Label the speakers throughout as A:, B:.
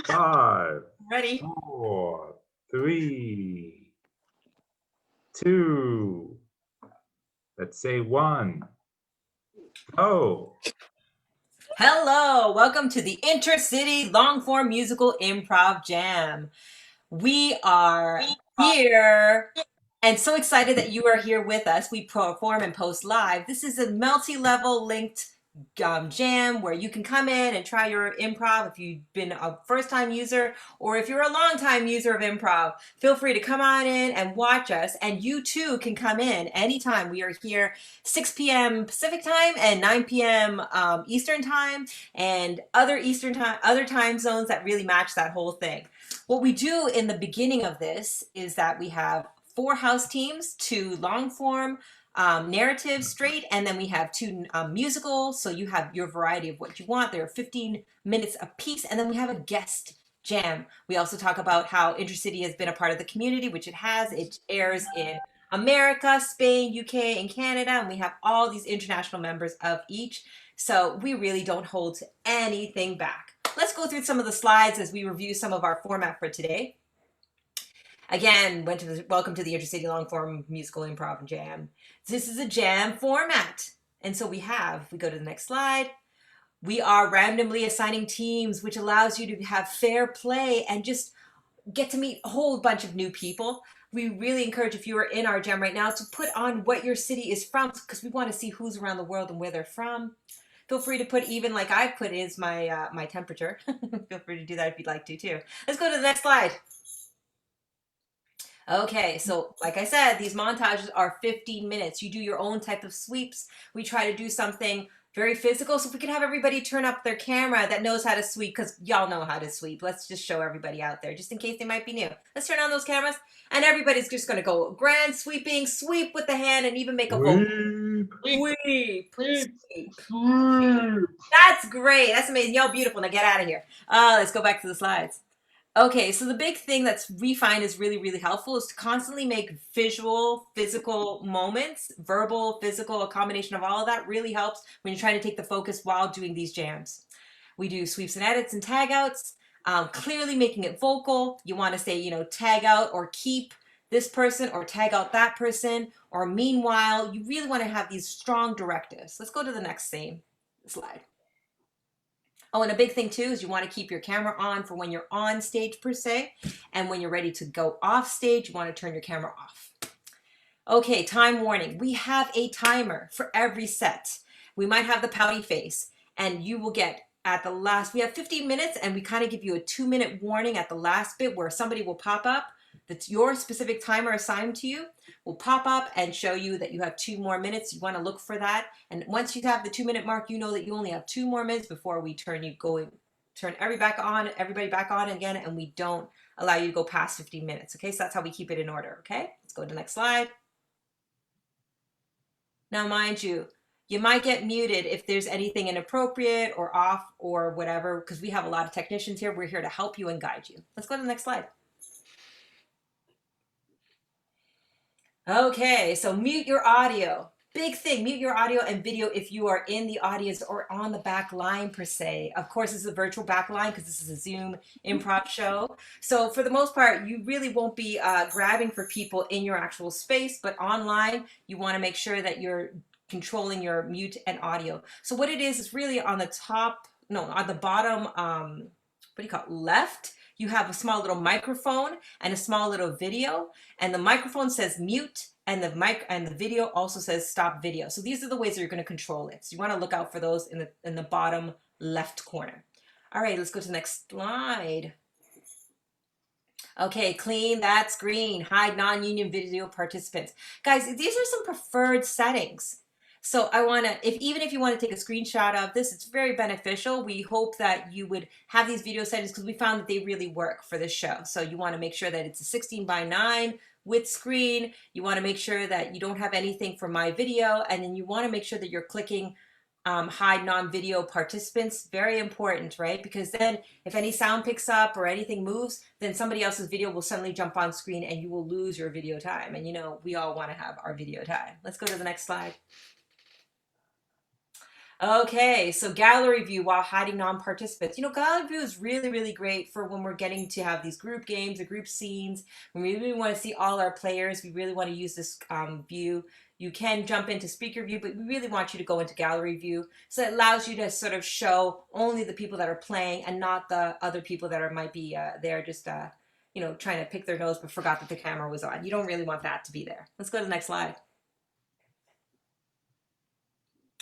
A: 5,
B: Ready?
A: 4, 3, 2, let's say 1. Oh,
B: Hello, welcome to the InterCity long-form musical improv jam. We are here and so excited that you are here with us. We perform and post live. This is a multi-level linked jam where you can come in and try your improv if you've been a first-time user or if you're a long-time user of improv. Feel free to come on in and watch us, and you too can come in anytime. We are here 6 p.m. Pacific time and 9 p.m. Eastern time, and other time zones that really match that whole thing. What we do in the beginning of this is that we have 4 house teams, 2 long form narrative straight, and then we have 2 musicals. So you have your variety of what you want. There are 15 minutes a piece, and then we have a guest jam. We also talk about how InterCity has been a part of the community, which it has. It airs in America, Spain, UK, and Canada, and we have all these international members of each. So we really don't hold anything back. Let's go through some of the slides as we review some of our format for today. Again, welcome to the InterCity long form musical improv jam. This is a jam format. And so if we go to the next slide, we are randomly assigning teams, which allows you to have fair play and just get to meet a whole bunch of new people. We really encourage, if you are in our jam right now, to put on what your city is from, because we want to see who's around the world and where they're from. Feel free to put, even like I put, is my my temperature. Feel free to do that if you'd like to too. Let's go to the next slide. Okay, so like I said, these montages are 15 minutes. You do your own type of sweeps. We try to do something very physical. So if we could have everybody turn up their camera that knows how to sweep, because y'all know how to sweep. Let's just show everybody out there, just in case they might be new. Let's turn on those cameras, and everybody's just going to go grand sweeping, sweep with the hand, and even make a vocal.
A: sweep,
B: Sweep,
A: sweep,
B: sweep.
A: sweep.
B: That's great. That's amazing. Y'all beautiful. Now get out of here. Let's go back to the slides. Okay, so the big thing that's we find is really, really helpful is to constantly make visual, physical moments, verbal, physical, a combination of all of that really helps when you're trying to take the focus while doing these jams. We do sweeps and edits and tag outs, clearly making it vocal. You want to say, tag out or keep this person or tag out that person or meanwhile. You really want to have these strong directives. Let's go to the next slide. Oh, and a big thing too is you want to keep your camera on for when you're on stage per se, and when you're ready to go off stage, you want to turn your camera off. Okay, time warning. We have a timer for every set. We might have the pouty face, and you will get at the last, we have 15 minutes, and we kind of give you a 2-minute warning at the last bit where somebody will pop up that's your specific timer assigned to you, will pop up and show you that you have 2 more minutes. You want to look for that. And once you have the 2-minute mark, you know that you only have 2 more minutes before we turn everybody back on again, and we don't allow you to go past 15 minutes. Okay, so that's how we keep it in order. Okay, let's go to the next slide. Now, mind you, you might get muted if there's anything inappropriate or off or whatever, because we have a lot of technicians here. We're here to help you and guide you. Let's go to the next slide. Okay, so mute your audio. Big thing, mute your audio and video if you are in the audience or on the back line per se. Of course, this is a virtual back line because this is a Zoom improv show. So for the most part, you really won't be grabbing for people in your actual space, but online, you want to make sure that you're controlling your mute and audio. So what it is really on the bottom, what do you call it, left, you have a small little microphone and a small little video, and the microphone says mute and the video also says stop video. So these are the ways that you're going to control it. So you want to look out for those in the bottom left corner. All right, let's go to the next slide. Okay, clean that screen, hide non-union video participants. Guys, these are some preferred settings. So even if you want to take a screenshot of this, it's very beneficial. We hope that you would have these video settings because we found that they really work for this show. So you want to make sure that it's a 16:9 width screen. You want to make sure that you don't have anything for my video, and then you want to make sure that you're clicking hide non-video participants. Very important, right? Because then if any sound picks up or anything moves, then somebody else's video will suddenly jump on screen and you will lose your video time. And we all want to have our video time. Let's go to the next slide. Okay, so gallery view while hiding non-participants. Gallery view is really, really great for when we're getting to have these group games or group scenes. When we really want to see all our players, we really want to use this view. You can jump into speaker view, but we really want you to go into gallery view. So it allows you to sort of show only the people that are playing and not the other people that might be there just, trying to pick their nose but forgot that the camera was on. You don't really want that to be there. Let's go to the next slide.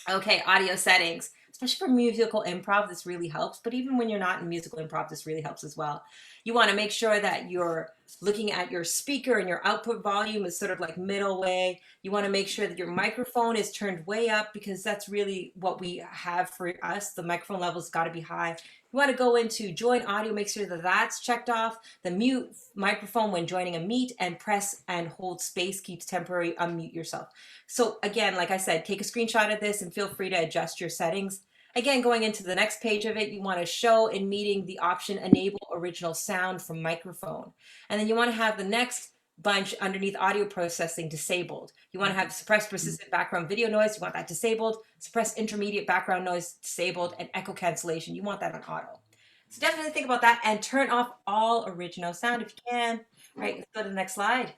B: Okay, audio settings. Especially for musical improv, this really helps. But even when you're not in musical improv, this really helps as well. You want to make sure that you're looking at your speaker and your output volume is sort of like middle way. You want to make sure that your microphone is turned way up because that's really what we have for us. The microphone level's got to be high. You want to go into join audio, make sure that that's checked off. The mute microphone when joining a meet, and press and hold space keeps temporary unmute yourself. So again, like I said, take a screenshot of this and feel free to adjust your settings. Again, going into the next page of it, you want to show in meeting the option enable original sound from microphone. And then you want to have the next bunch underneath audio processing disabled. You want to have suppress persistent background video noise. You want that disabled. Suppress intermediate background noise disabled, and echo cancellation. You want that on auto. So definitely think about that and turn off all original sound if you can. All right, let's go to the next slide.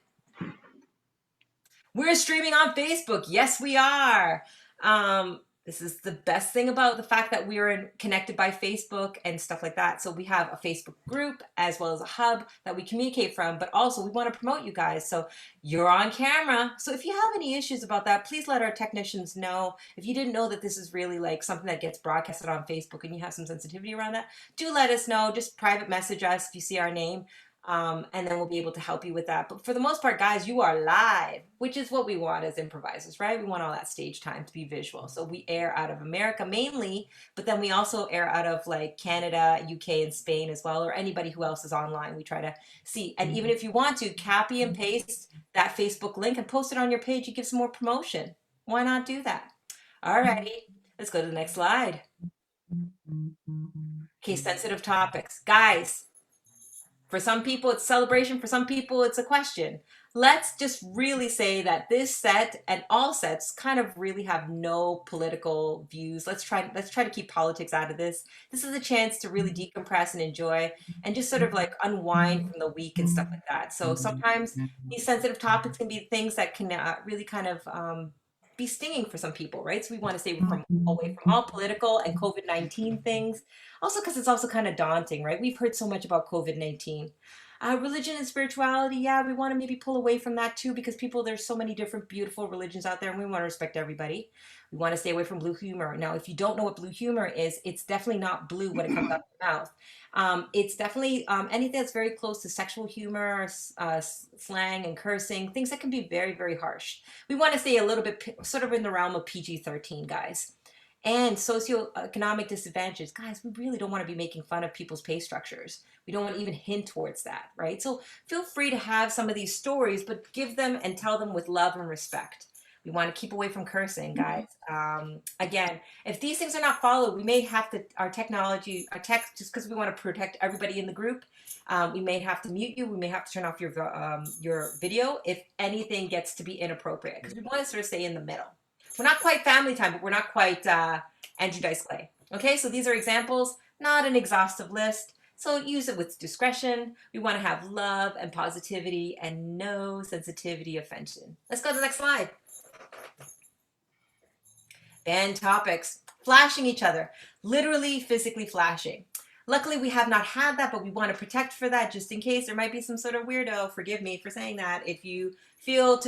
B: We're streaming on Facebook. Yes, we are. This is the best thing about the fact that we're connected by Facebook and stuff like that. So we have a Facebook group as well as a hub that we communicate from, but also we want to promote you guys. So you're on camera. So if you have any issues about that, please let our technicians know. If you didn't know that this is really like something that gets broadcasted on Facebook and you have some sensitivity around that, do let us know. Just private message us if you see our name. And then we'll be able to help you with that. But for the most part, guys, you are live, which is what we want as improvisers, right? We want all that stage time to be visual. So we air out of America mainly, but then we also air out of like Canada, UK, and Spain as well, or anybody who else is online. We try to see. And even if you want to, copy and paste that Facebook link and post it on your page, you give some more promotion. Why not do that? All righty, let's go to the next slide. Okay, sensitive topics. Guys, for some people, it's celebration. For some people, it's a question. Let's just really say that this set and all sets kind of really have no political views. Let's try to keep politics out of this. This is a chance to really decompress and enjoy and just sort of like unwind from the week and stuff like that. So sometimes these sensitive topics can be things that can really kind of be stinging for some people, right? So we want to stay away from all political and COVID-19 things. Also, because it's also kind of daunting, right? We've heard so much about COVID-19. Religion and spirituality, yeah, we want to maybe pull away from that too because there's so many different beautiful religions out there and we want to respect everybody. We want to stay away from blue humor. Now, if you don't know what blue humor is, it's definitely not blue when it comes out of your mouth. It's definitely anything that's very close to sexual humor, slang and cursing, things that can be very, very harsh. We want to stay a little bit sort of in the realm of PG-13, guys. And socioeconomic disadvantages. Guys, we really don't want to be making fun of people's pay structures. We don't want to even hint towards that, right? So feel free to have some of these stories, but give them and tell them with love and respect. We want to keep away from cursing, guys. Again, if these things are not followed, we may have to, our tech, just because we want to protect everybody in the group, we may have to mute you. We may have to turn off your video if anything gets to be inappropriate, because we want to sort of stay in the middle. We're not quite family time, but we're not quite Andrew Dice Clay. Okay, so these are examples, not an exhaustive list. So use it with discretion. We want to have love and positivity and no sensitivity offension. Let's go to the next slide. Banned topics. Flashing each other. Literally, physically flashing. Luckily, we have not had that, but we want to protect for that just in case there might be some sort of weirdo. Forgive me for saying that. If you feel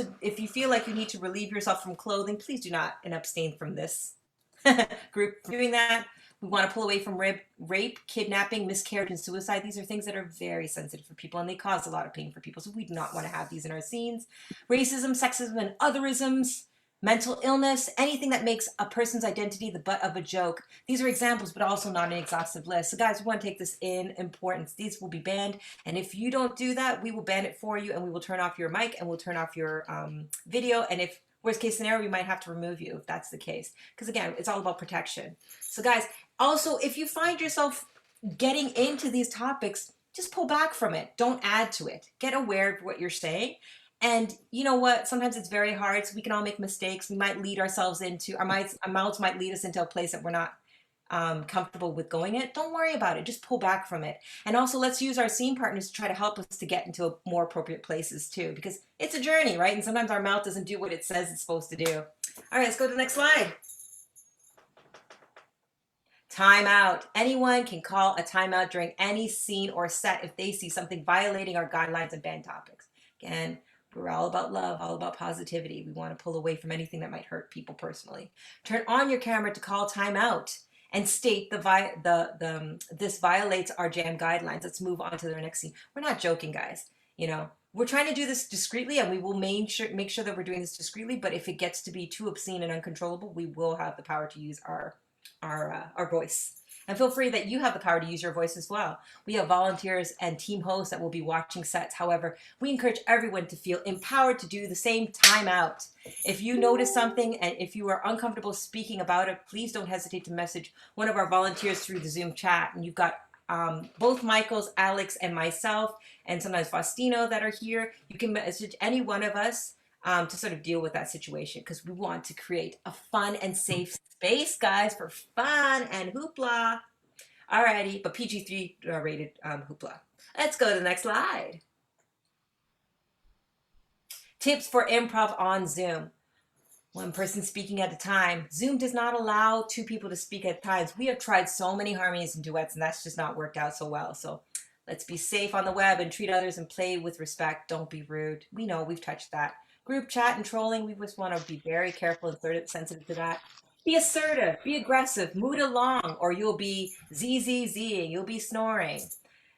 B: like you need to relieve yourself from clothing, please do not and abstain from this group doing that. We want to pull away from rape, kidnapping, miscarriage, and suicide. These are things that are very sensitive for people, and they cause a lot of pain for people. So we do not want to have these in our scenes. Racism, sexism, and otherisms. Mental illness, anything that makes a person's identity the butt of a joke. These are examples, but also not an exhaustive list. So guys, we want to take this in importance. These will be banned. And if you don't do that, we will ban it for you and we will turn off your mic and we'll turn off your video. And if worst case scenario, we might have to remove you if that's the case. Because again, it's all about protection. So guys, also, if you find yourself getting into these topics, just pull back from it. Don't add to it. Get aware of what you're saying. And you know what? Sometimes it's very hard. So we can all make mistakes. We might lead ourselves into our mouths might lead us into a place that we're not comfortable with going it. Don't worry about it. Just pull back from it. And also, let's use our scene partners to try to help us to get into more appropriate places too, because it's a journey, right? And sometimes our mouth doesn't do what it says it's supposed to do. All right, let's go to the next slide. Timeout. Anyone can call a timeout during any scene or set if they see something violating our guidelines and banned topics. Again, we're all about love, all about positivity. We want to pull away from anything that might hurt people personally. Turn on your camera to call timeout and state this violates our jam guidelines. Let's move on to the next scene. We're not joking, guys. You know, we're trying to do this discreetly, and we will make sure that we're doing this discreetly. But if it gets to be too obscene and uncontrollable, we will have the power to use our voice. And feel free that you have the power to use your voice as well. We have volunteers and team hosts that will be watching sets. However, we encourage everyone to feel empowered to do the same timeout. If you notice something and if you are uncomfortable speaking about it, please don't hesitate to message one of our volunteers through the Zoom chat. And you've got both Michaels, Alex, and myself, and sometimes Faustino that are here. You can message any one of us to sort of deal with that situation, because we want to create a fun and safe space, guys, for fun and hoopla. Alrighty, but PG-3 rated hoopla. Let's go to the next slide. Tips for improv on Zoom. One person speaking at a time. Zoom does not allow two people to speak at times. We have tried so many harmonies and duets, and that's just not worked out so well. So let's be safe on the web and treat others and play with respect. Don't be rude. We know we've touched that. Group chat and trolling, we just want to be very careful and sensitive to that. Be assertive, be aggressive, mood along, or you'll be ZZZing, you'll be snoring.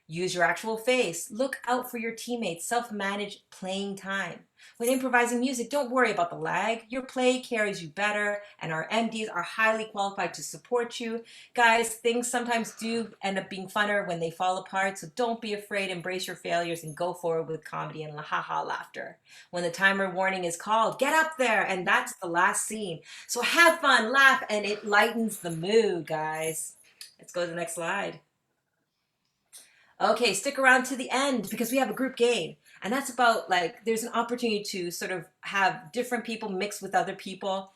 B: Use your actual face. Look out for your teammates. Self-manage playing time. When improvising music, don't worry about the lag. Your play carries you better, and our MDs are highly qualified to support you. Guys, things sometimes do end up being funner when they fall apart, so don't be afraid. Embrace your failures and go forward with comedy and ha-ha laughter. When the timer warning is called, get up there, and that's the last scene. So have fun, laugh, and it lightens the mood, guys. Let's go to the next slide. Okay, stick around to the end because we have a group game. And that's about, like, there's an opportunity to sort of have different people mixed with other people.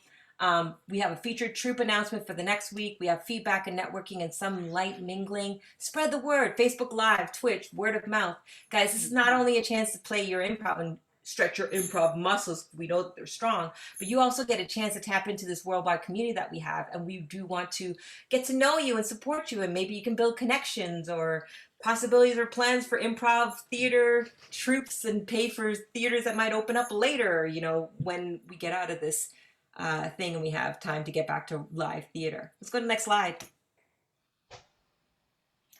B: We have a featured troupe announcement for the next week. We have feedback and networking and some light mingling. Spread the word. Facebook Live, Twitch, word of mouth. Guys, this is not only a chance to play your improv and stretch your improv muscles. We know that they're strong, but you also get a chance to tap into this worldwide community that we have. And we do want to get to know you and support you. And maybe you can build connections or possibilities or plans for improv theater troupes and pay for theaters that might open up later, you know, when we get out of this thing and we have time to get back to live theater. Let's go to the next slide.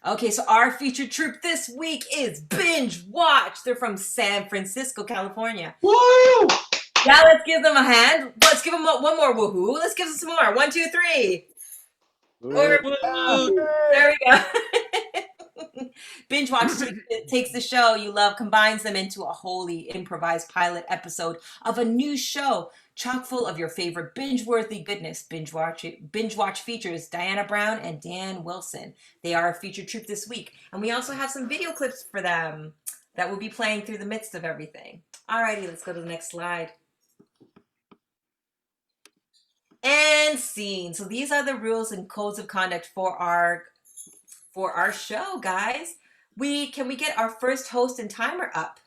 B: Okay, so our featured troupe this week is Bingewatch. They're from San Francisco, California.
C: Woo!
B: Yeah, let's give them a hand. Let's give them one more woohoo. Let's give them some more. 1, 2, 3. There we go. Bingewatch takes the show you love, combines them into a wholly improvised pilot episode of a new show, chock full of your favorite binge-worthy goodness. Bingewatch features Diana Brown and Dan Wilson. They are a featured troupe this week. And we also have some video clips for them that will be playing through the midst of everything. Alrighty, let's go to the next slide. And scene. So these are the rules and codes of conduct for our show, guys. Can we get our first host and timer up?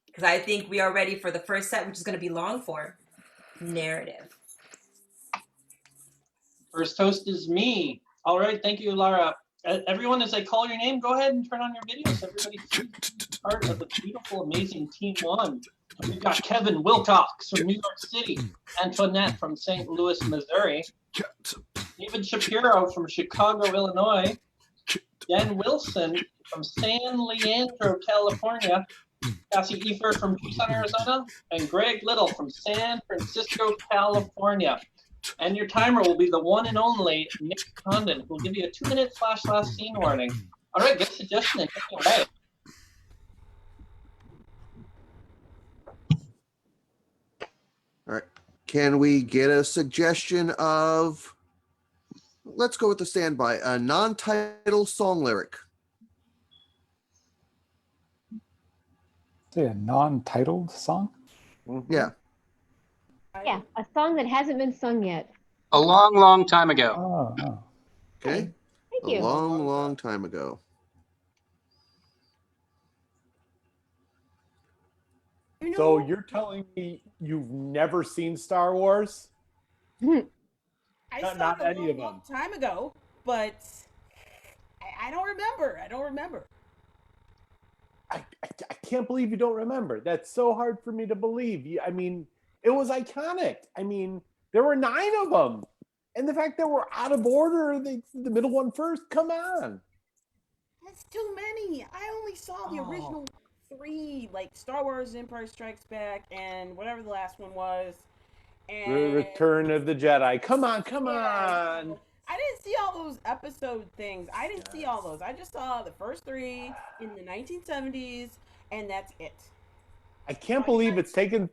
B: Because I think we are ready for the first set, which is going to be long form narrative.
C: First host is me. All right, thank you, Lara. Everyone, as I call your name, go ahead and turn on your videos. Everybody see part of the beautiful, amazing Team 1. We've got Kevin Wilcox from New York City, Antoinette from St. Louis, Missouri, David Shapiro from Chicago, Illinois, Dan Wilson from San Leandro, California, Cassie Efer from Tucson, Arizona, and Greg Little from San Francisco, California. And your timer will be the one and only Nick Condon, who will give you a 2-minute flash last scene warning. All right, get a suggestion and take it away.
D: All right. Can we get a suggestion of, let's go with the standby, a non-title song lyric?
E: Say a non-titled song?
D: Yeah.
F: Yeah, a song that hasn't been sung yet.
G: A long, long time ago.
E: Oh.
D: Okay.
F: Thank
D: A
F: you.
D: long time ago.
H: So you're telling me you've never seen Star Wars?
I: I
H: Not-
I: saw
H: not
I: it a
H: any
I: long,
H: of them.
I: long time ago, but I don't remember. I don't remember.
H: I can't believe you don't remember. That's so hard for me to believe. I mean, it was iconic. I mean, there were 9 of them. And the fact that we're out of order, the middle one first, come on.
I: That's too many. I only saw the original 3, like Star Wars Empire Strikes Back and whatever the last one was. And
H: Return of the Jedi. Come on.
I: Yeah, so I didn't see all those episode things. I didn't see all those. I just saw the first 3 in the 1970s, and that's it.
H: I can't believe it's taken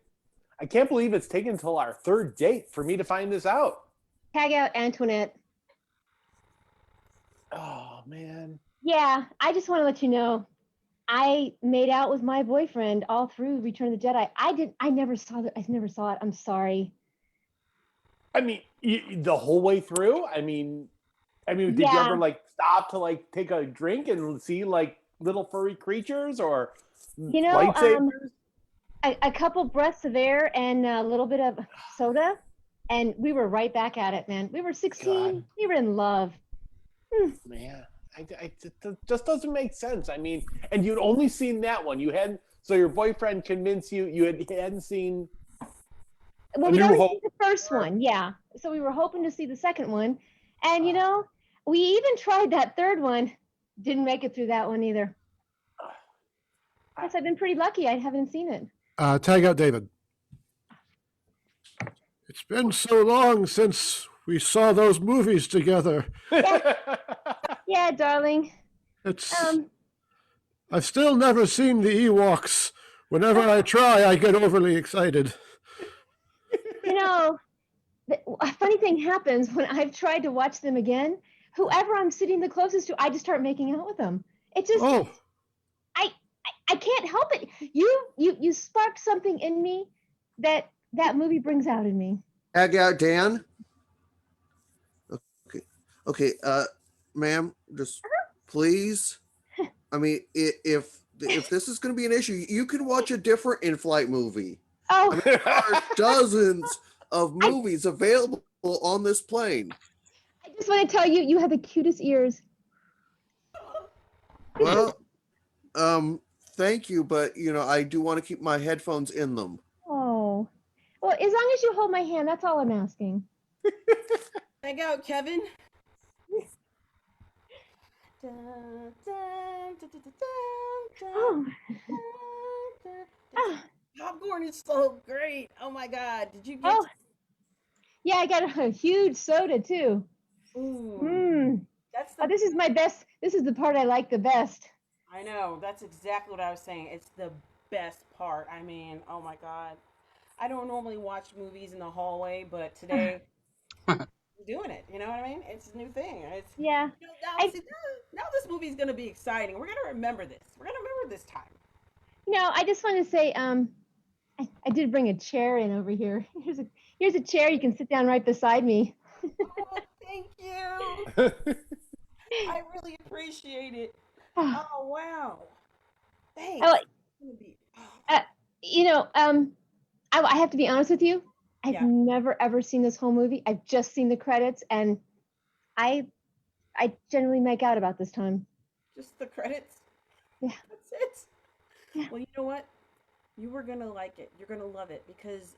H: until our 3rd date for me to find this out.
F: Tag out Antoinette.
H: Oh, man.
F: Yeah, I just want to let you know, I made out with my boyfriend all through Return of the Jedi. I never saw it. I'm sorry.
H: I mean, the whole way through? I mean, did you
F: Yeah.
H: ever like stop to like take a drink and see like little furry creatures or
F: You know,
H: lightsabers?
F: A couple breaths of air and a little bit of soda, and we were right back at it, man. We were 16.
H: God.
F: We were in love.
H: Man, it just doesn't make sense. I mean, and you'd only seen that one. You hadn't. So your boyfriend convinced you hadn't seen.
F: Well,
H: A
F: we
H: New
F: only
H: Hope.
F: seen the first one, yeah. So we were hoping to see the second one, and you know, we even tried that third one. Didn't make it through that one either. Guess I've been pretty lucky. I haven't seen it.
J: Tag out David. It's been so long since we saw those movies together.
F: Yeah, darling.
J: It's
F: Um,
J: I've still never seen the Ewoks. Whenever I try, I get overly excited.
F: you know, a funny thing happens when I've tried to watch them again. Whoever I'm sitting the closest to, I just start making out with them. It just,
J: Oh,
F: I can't help it. You sparked something in me that movie brings out in me.
D: Tag out Dan. Okay. Ma'am, just please. I mean, if this is going to be an issue, you can watch a different in-flight movie.
F: Oh,
D: I mean, there are dozens of movies available on this plane.
F: I just want to tell you, you have the cutest ears.
D: Well, thank you, but I do want to keep my headphones in them.
F: Oh, well, as long as you hold my hand, that's all I'm asking.
I: Tag out Kevin.
F: Oh. Ah.
I: Popcorn is so great. Oh my god. Did you get
F: Oh, yeah, I got a huge soda too.
I: Ooh,
F: Mm.
I: that's the
F: Oh, this is my best. This is the part I like the best.
I: I know. That's exactly what I was saying. It's the best part. I mean, oh my god. I don't normally watch movies in the hallway, but today I'm doing it. You know what I mean? It's a new thing. It's
F: Yeah.
I: now, now this movie is gonna be exciting. We're gonna remember this. We're gonna remember this time.
F: I just want to say, I did bring a chair in over here. Here's a chair. You can sit down right beside me.
I: Oh, thank you. I really appreciate it. Oh wow. Thanks.
F: Oh,
I: It's gonna be- oh.
F: I have to be honest with you. I've
I: Yeah.
F: never ever seen this whole movie. I've just seen the credits, and I generally make out about this time.
I: Just the credits.
F: Yeah.
I: That's it.
F: Yeah.
I: Well, you know what? You were gonna like it. You're gonna love it because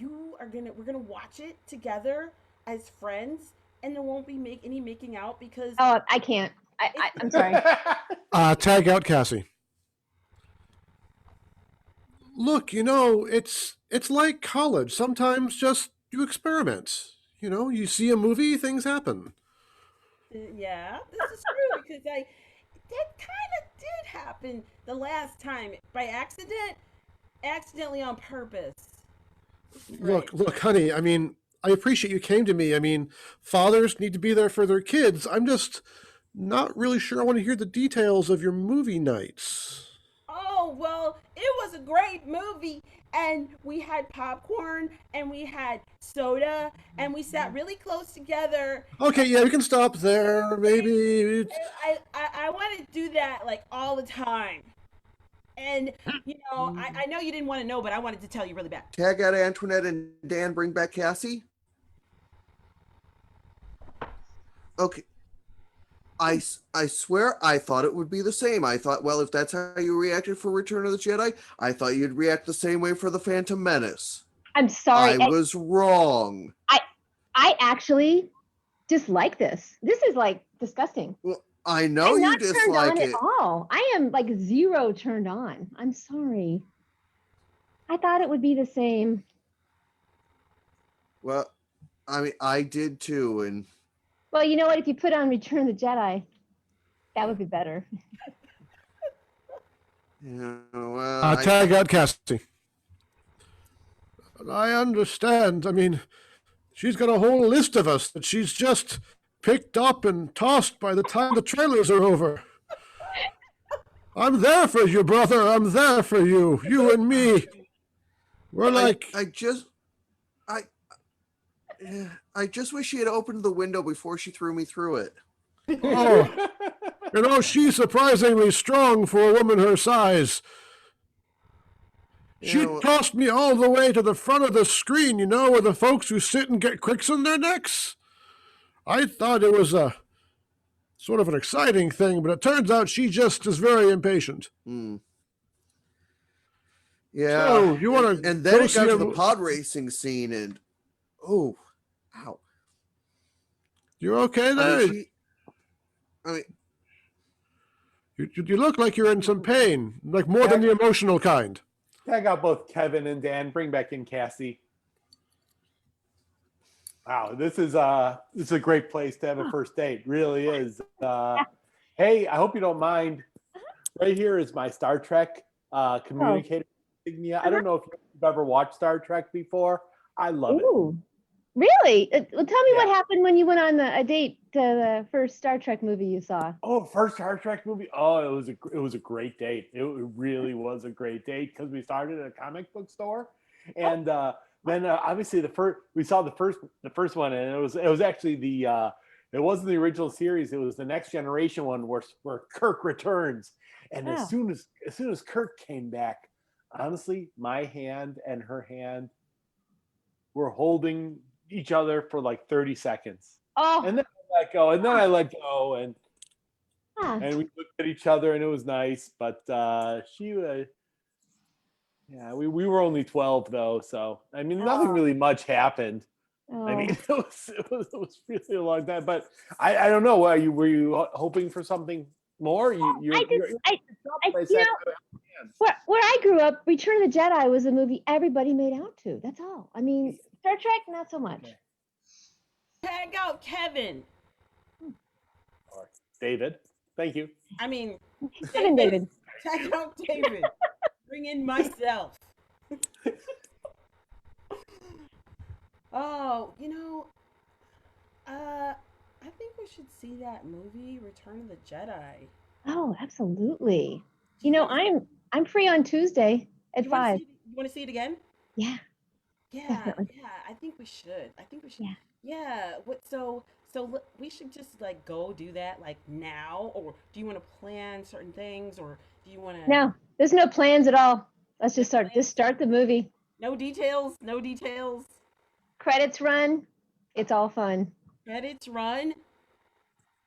I: we're gonna watch it together as friends, and there won't be any making out because
F: Oh, I can't. I'm sorry.
J: Tag out Cassie. Look, it's like college. Sometimes just you experiment. You see a movie, things happen.
I: yeah, this is true because that kind of did happen the last time by accidentally on purpose.
J: Look, honey, I mean, I appreciate you came to me. I mean, fathers need to be there for their kids. I'm just not really sure I want to hear the details of your movie nights.
I: Oh, Oh, well, it was a great movie. And we had popcorn and we had soda and we sat really close together.
J: Okay, yeah, we can stop there. Maybe.
I: I want to do that like all the time. And, I know you didn't want to know, but I wanted to tell you really bad.
D: Tag out Antoinette and Dan. Bring back Cassie. Okay. I swear I thought it would be the same. I thought, well, if that's how you reacted for Return of the Jedi, I thought you'd react the same way for The Phantom Menace.
F: I'm sorry.
D: I was wrong.
F: I actually dislike this. This is like disgusting.
D: Well, I know
F: I'm
D: you
F: not turned
D: dislike
F: on
D: it.
F: at all. I am like 0 turned on. I'm sorry. I thought it would be the same.
D: Well, I mean, I did too, and
F: Well, you know what? If you put on Return of the Jedi, that would be better.
D: you know, well,
J: Tag out Cassie. I understand. I mean, she's got a whole list of us that she's just picked up and tossed by the time the trailers are over. I'm there for you, brother. I'm there for you. You and me. We're like.
D: I just wish she had opened the window before she threw me through it.
J: Oh, you know, she's surprisingly strong for a woman her size. She tossed me all the way to the front of the screen, you know, where the folks who sit and get quicks in their necks. I thought it was a sort of an exciting thing, but it turns out she just is very impatient.
D: Yeah.
J: So, you want to
D: and then it got to the pod racing scene, and ow.
J: You're okay there?
D: I mean,
J: you look like you're in some pain, like more than the emotional kind.
H: Tag out both Kevin and Dan. Bring back in Cassie. Wow, this is a great place to have a first date. Really is. Hey, I hope you don't mind. Right here is my Star Trek communicator insignia. I don't know if you've ever watched Star Trek before. I love it.
F: Really? Well, tell me what happened when you went on a date to the first Star Trek movie you saw.
H: Oh, first Star Trek movie. Oh, it was a great date. It really was a great date because we started at a comic book store, and then obviously we saw the first one, and it was actually it wasn't the original series. It was the Next Generation one where Kirk returns, and as soon as Kirk came back, honestly, my hand and her hand were holding each other for like 30 seconds. And then I let go, and we looked at each other, and it was nice. But we were only 12 though, so I mean, nothing really much happened. I mean, it was really a long time. But I don't know. Were you hoping for something more?
F: Where I grew up, Return of the Jedi was a movie everybody made out to. That's all. I mean, Star Trek, not so much.
I: Tag out Kevin.
H: Or David. Thank you.
I: I mean,
F: David.
I: Tag out David. Bring in myself. Oh, I think we should see that movie, Return of the Jedi.
F: Oh, absolutely. I'm free on Tuesday at 5.
I: You want to see it again?
F: Yeah.
I: Yeah,
F: Definitely.
I: yeah. I think we should. Yeah. So we should just like go do that like now, or do you want to plan certain things, or do you want to?
F: No, there's no plans at all. Let's just start the movie.
I: No details.
F: Credits run. It's all fun.
I: Credits run.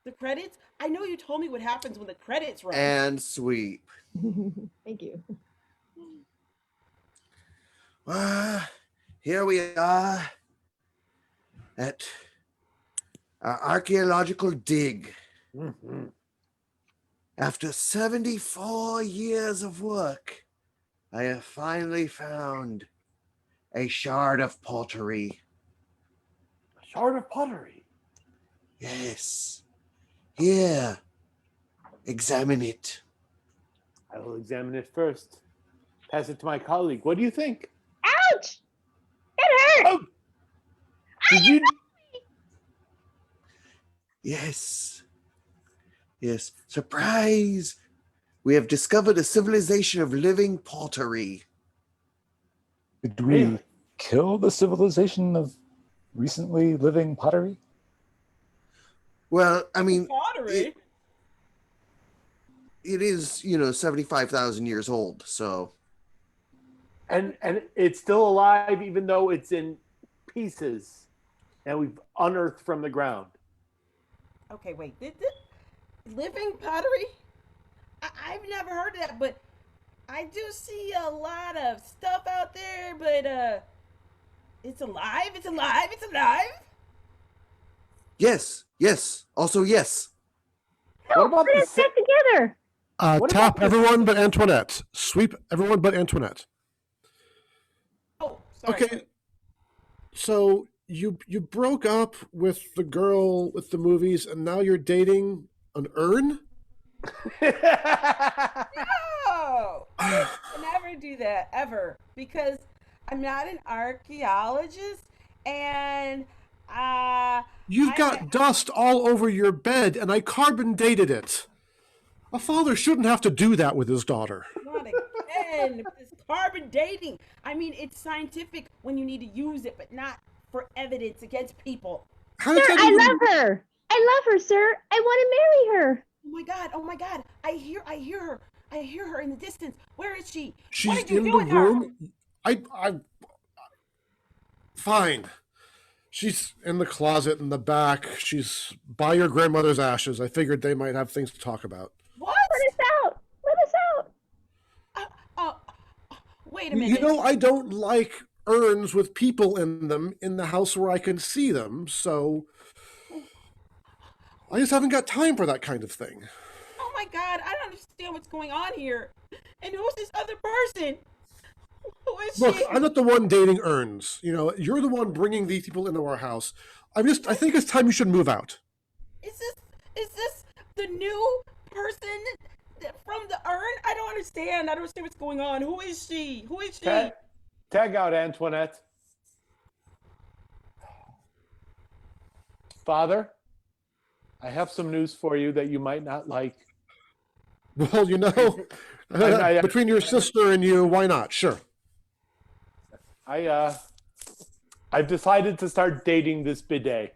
I: The credits. I know you told me what happens when the credits run.
D: And sweep.
F: Thank you.
D: Here we are at our archaeological dig. After 74 years of work, I have finally found a shard of pottery.
H: A shard of pottery?
D: Yes. Here. Examine it.
H: I will examine it first. Pass it to my colleague. What do you think?
F: Ouch! It hurt!
H: Oh. Did you?
D: Yes. Surprise! We have discovered a civilization of living pottery.
E: Did we kill the civilization of recently living pottery?
D: Well, I mean,
I: Pottery.
D: it is, 75,000 years old, so.
H: And it's still alive even though it's in pieces and we've unearthed from the ground.
I: Okay, wait. Did living pottery? I've never heard of that, but I do see a lot of stuff out there. But it's alive. It's alive. It's alive.
D: Yes. Also, yes.
H: What about
F: Put us back together.
H: What
J: Tap
H: about
J: everyone but Antoinette. Sweep everyone but Antoinette.
I: Oh, sorry.
J: Okay. So you broke up with the girl with the movies, and now you're dating an urn?
I: No, I would never do that ever because I'm not an archaeologist, and
J: You've got dust all over your bed, and I carbon dated it. A father shouldn't have to do that with his daughter.
I: not again. This carbon dating. I mean, it's scientific when you need to use it, but not for evidence against people.
J: How
F: Sir,
J: does that
F: I
J: even-
F: love her. I love her, sir. I want to marry her.
I: Oh my god! Oh my god! I hear her! I hear her in the distance. Where is she? What
J: She's
I: did you
J: in
I: do
J: the
I: with her?
J: room. Fine. She's in the closet in the back. She's by your grandmother's ashes. I figured they might have things to talk about.
I: What?
F: Let us out. Let us out.
I: Wait a minute.
J: You know, I don't like urns with people in them in the house where I can see them, so I just haven't got time for that kind of thing.
I: Oh my god! I don't understand what's going on here. And who's this other person? Who is
J: Look,
I: she?
J: I'm not the one dating urns. You're the one bringing these people into our house. I think it's time you should move out.
I: Is this the new person from the urn? I don't understand. I don't understand what's going on. Who is she? Who is she?
H: Tag out Antoinette. Father, I have some news for you that you might not like.
J: Well, between your sister and you, why not? Sure.
H: I've decided to start dating this bidet.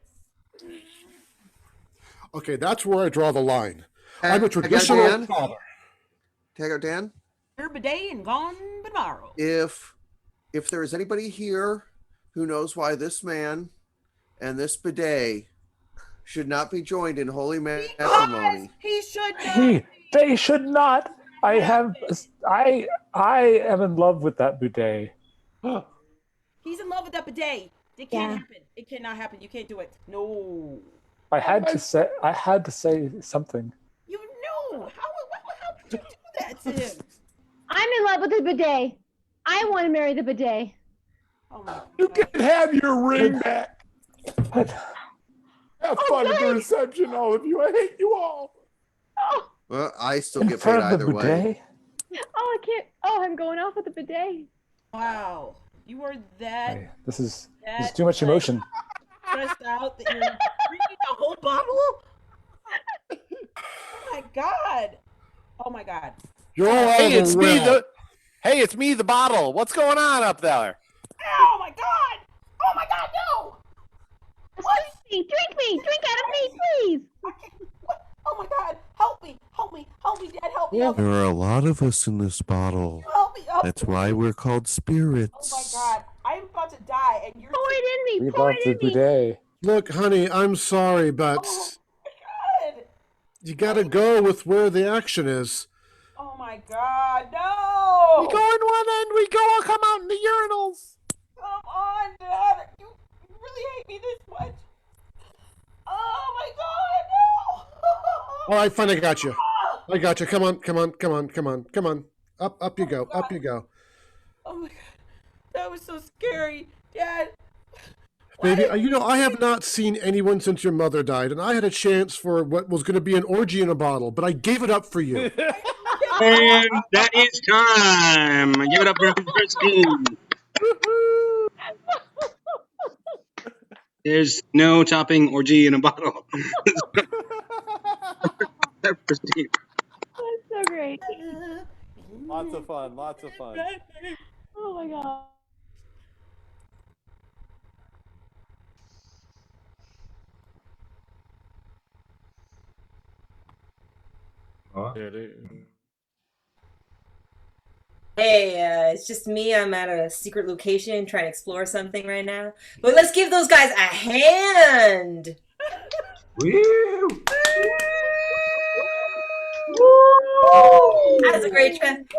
J: Okay, that's where I draw the line. I'm a
D: Tag out
J: traditional
D: Dan.
J: father.
D: Tag out Dan.
I: Her bidet and gone tomorrow.
D: If there is anybody here who knows why this man and this bidet should not be joined in holy matrimony.
I: He should not.
E: They should not. I am in love with that bidet.
I: He's in love with that bidet. It can't happen. It cannot happen. You can't do it. No.
E: I had to say something.
I: You know. How could you do that to him?
F: I'm in love with the bidet. I want to marry the bidet.
I: Oh my
H: You
I: God.
H: can have your ring back.
E: But
H: Have fun at the reception, all of you. I hate you all.
F: Oh,
D: Well, I still
E: in
D: get paid
E: front of
D: either
E: the
D: way.
E: bidet?
F: I can't. Oh, I'm going off with the bidet.
I: Wow. You are that
E: Hey, this is too much emotion.
I: stressed out that you're drinking a whole bottle? Oh my God. Oh my God.
J: You're all out
H: Hey,
J: of
H: it's
J: the
H: me.
J: well.
H: It's me, the bottle. What's going on up there?
I: Oh my God. Oh my God, no. What?
F: Drink me. Drink out of me, please.
I: What? Oh my God. Help me. Dad, help me. Help me.
D: There are a lot of us in this bottle.
I: Help me.
D: That's why we're called spirits.
I: Oh my God. I'm about to die and you're
F: Pour it in me.
E: We
F: Pour
E: love
F: it
E: the
F: in me.
E: bidet.
J: Look, honey, I'm sorry, but
I: Oh my God.
J: you gotta go with where the action is.
I: Oh my God. No.
H: We go in one end, we come out in the urinals.
I: Come on, Dad. You really hate me this much. Oh my God, no.
J: All right, fine, I got you. Come on. Up you go. Up you go.
I: Oh my God. That was so scary. Dad.
J: Baby, I have not seen anyone since your mother died, and I had a chance for what was going to be an orgy in a bottle, but I gave it up for you.
G: And that is time. Give it up for Christine. There's no topping orgy in a bottle. Christine.
F: I'm so great.
H: Lots of fun. Lots of fun.
F: Oh my god.
A: Oh,
B: Hey, it's just me. I'm at a secret location trying to explore something right now. But let's give those guys a hand.
A: woo!
B: That's a great trend.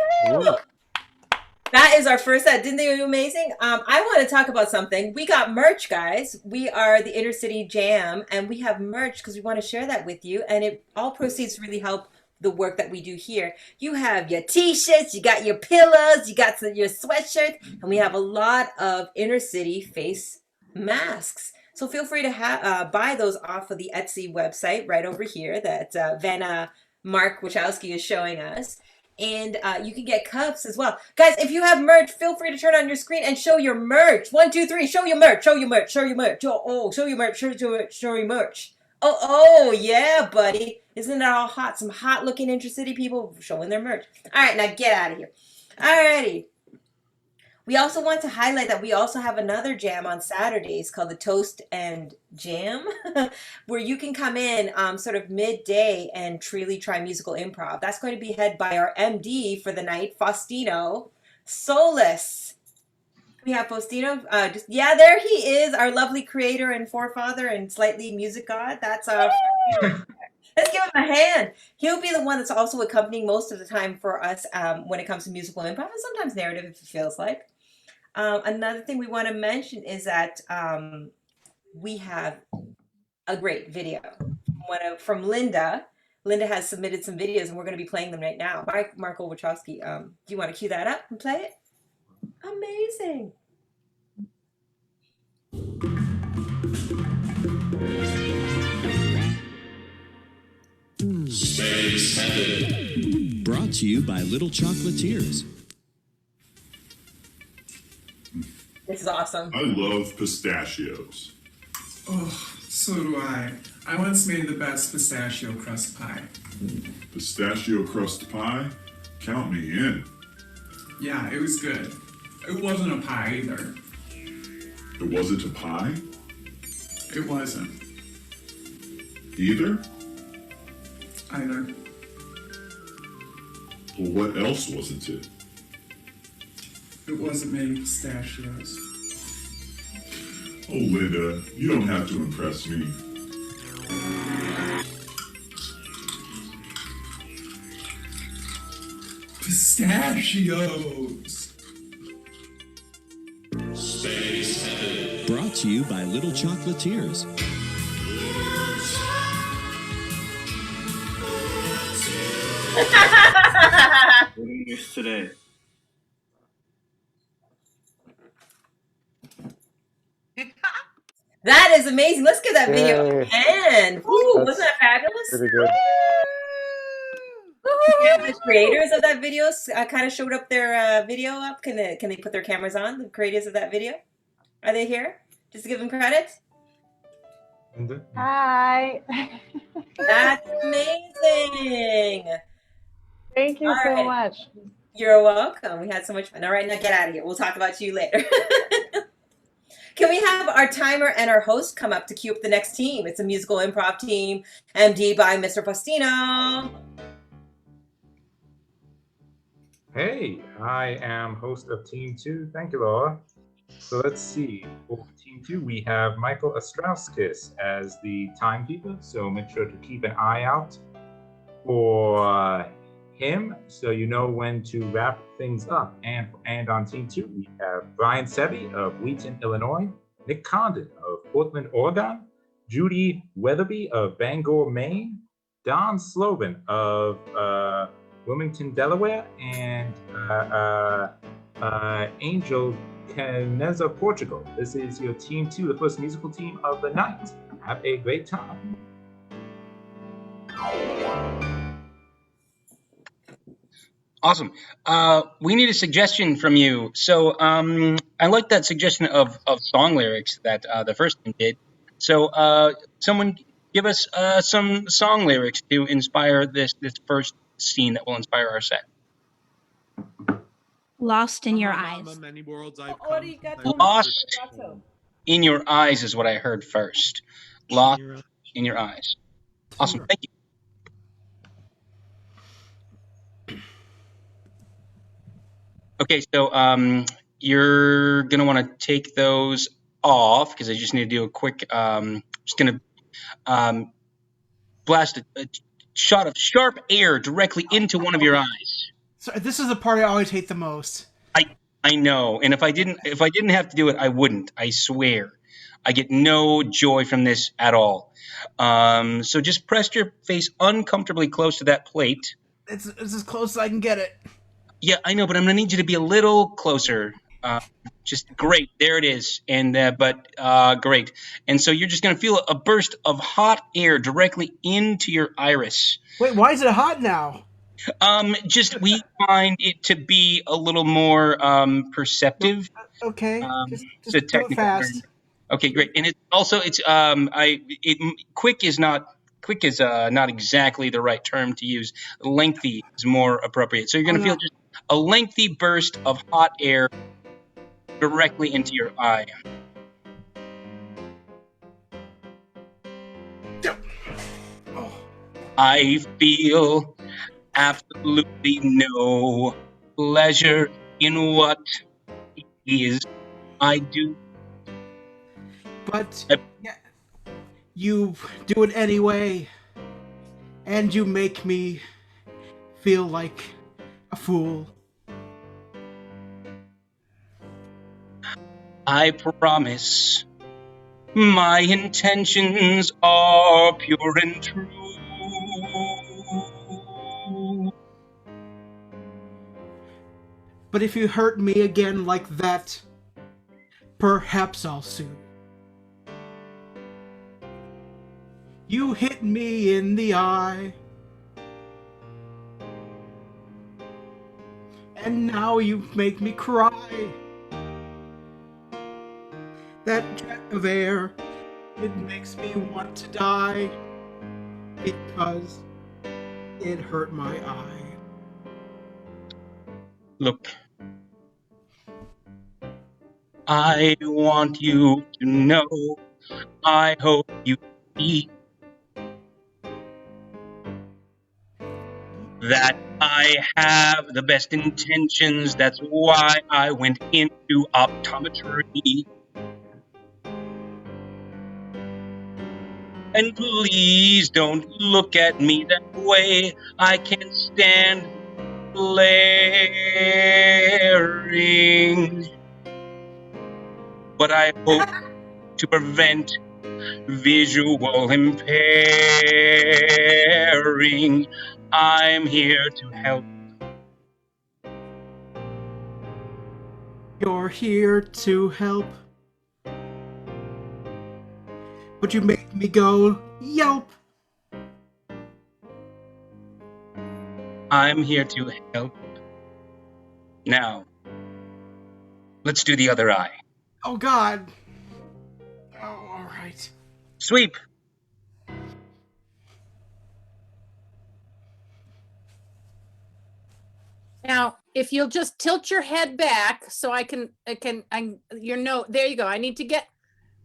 B: That is our first set. Didn't they do amazing? I want to talk about something. We got merch, guys. We are the InterCity Jam, and we have merch because we want to share that with you. And all proceeds really help the work that we do here. You have your t-shirts, you got your pillows, you got your sweatshirts, and we have a lot of InterCity face masks. So feel free to buy those off of the Etsy website right over here that Mark Wachowski is showing us. And you can get cups as well. Guys, if you have merch, feel free to turn on your screen and show your merch. 1, 2, 3, show your merch, show your merch, show your merch. Oh, show your merch, show your merch. Oh, yeah, buddy. Isn't that all hot? Some hot-looking InterCity people showing their merch. All right, now get out of here. All righty. We also want to highlight that we also have another jam on Saturdays called the Toast and Jam, where you can come in sort of midday and really try musical improv. That's going to be head by our MD for the night, Faustino. Solis. We have Faustino. Yeah, there he is, our lovely creator and forefather and slightly music god. That's Let's give him a hand. He'll be the one that's also accompanying most of the time for us when it comes to musical improv and sometimes narrative if it feels like. Another thing we want to mention is that we have a great video from Linda. Linda has submitted some videos and we're going to be playing them right now. Marco Wachowski, do you want to cue that up and play it? Amazing.
K: Space Heaven. Brought to you by Little Chocolatiers.
B: This is awesome.
L: I love pistachios.
M: Oh, so do I. I once made the best pistachio crust pie.
L: Pistachio crust pie? Count me in.
M: Yeah, it was good. It wasn't a pie either.
L: It wasn't a pie?
M: It wasn't.
L: Either?
M: Either.
L: Well, what else wasn't it?
M: It wasn't made of pistachios.
L: Oh, Linda, you don't have to impress me.
M: Pistachios!
K: Space Heaven. Brought to you by Little Chocolatiers.
G: What do you use today?
B: That is amazing. Let's give that video a
E: Yay.
B: hand. Ooh, wasn't that fabulous?
E: Pretty good.
B: Yeah, the creators of that video kind of showed up their video up. Can they put their cameras on? The creators of that video, are they here? Just to give them credit.
N: Hi.
B: That's amazing.
N: Thank you
B: All
N: so
B: right.
N: much.
B: You're welcome. We had so much fun. All right, now get out of here. We'll talk about you later. Can we have our timer and our host come up to cue up the next team? It's a musical improv team, MD by Mr. Faustino.
A: Hey, I am host of Team 2. Thank you, Laura. So let's see. For Team 2, we have Michael Astrauskas as the timekeeper. So make sure to keep an eye out for him so you know when to wrap things up. And on Team 2, we have Brian Sebby of Wheaton, Illinois, Nick Condon of Portland, Oregon, Judy Weatherby of Bangor, Maine, Don Slovin of Wilmington, Delaware, and Angel Caneza, Portugal. This is your Team 2, the first musical team of the night. Have a great time.
G: Awesome. We need a suggestion from you. So I like that suggestion of song lyrics that the first one did. So someone give us some song lyrics to inspire this first scene that will inspire our set.
O: Lost in your eyes.
L: Many worlds I've
G: Lost in your eyes is what I heard first. Lost in your eyes. Awesome. Thank you. Okay, so you're gonna want to take those off because I just need to do a quick. Just gonna blast a shot of sharp air directly into one of your eyes.
P: So this is the part I always hate the most.
G: I know, and if I didn't have to do it, I wouldn't. I swear, I get no joy from this at all. So just press your face uncomfortably close to that plate.
P: It's as close as I can get it.
G: Yeah, I know, but I'm gonna need you to be a little closer. Just great, there it is, and great. And so you're just gonna feel a burst of hot air directly into your iris.
P: Wait, why is it hot now?
G: Just we find it to be a little more perceptive.
P: Okay, just
G: a
P: do it
G: technical
P: fast.
G: term. Okay, great. And quick is not exactly the right term to use. Lengthy is more appropriate. So you're going to feel just a lengthy burst of hot air directly into your eye. I feel absolutely no pleasure in what is I do.
P: But you do it anyway, and you make me feel like a fool.
G: I promise my intentions are pure and true.
P: But if you hurt me again like that, perhaps I'll sue. You hit me in the eye, and now you make me cry. That jet of air, it makes me want to die, because it hurt my eye.
G: Look, I want you to know, I hope you see that I have the best intentions. That's why I went into optometry. And please don't look at me that way. I can't stand glaring. But I hope to prevent visual impairing. I'm here to help.
P: You're here to help, but you make me go yelp.
G: I'm here to help. Now, let's do the other eye.
P: Oh, God. Oh, all right.
G: Sweep.
Q: Now, if you'll just tilt your head back so there you go. I need to get,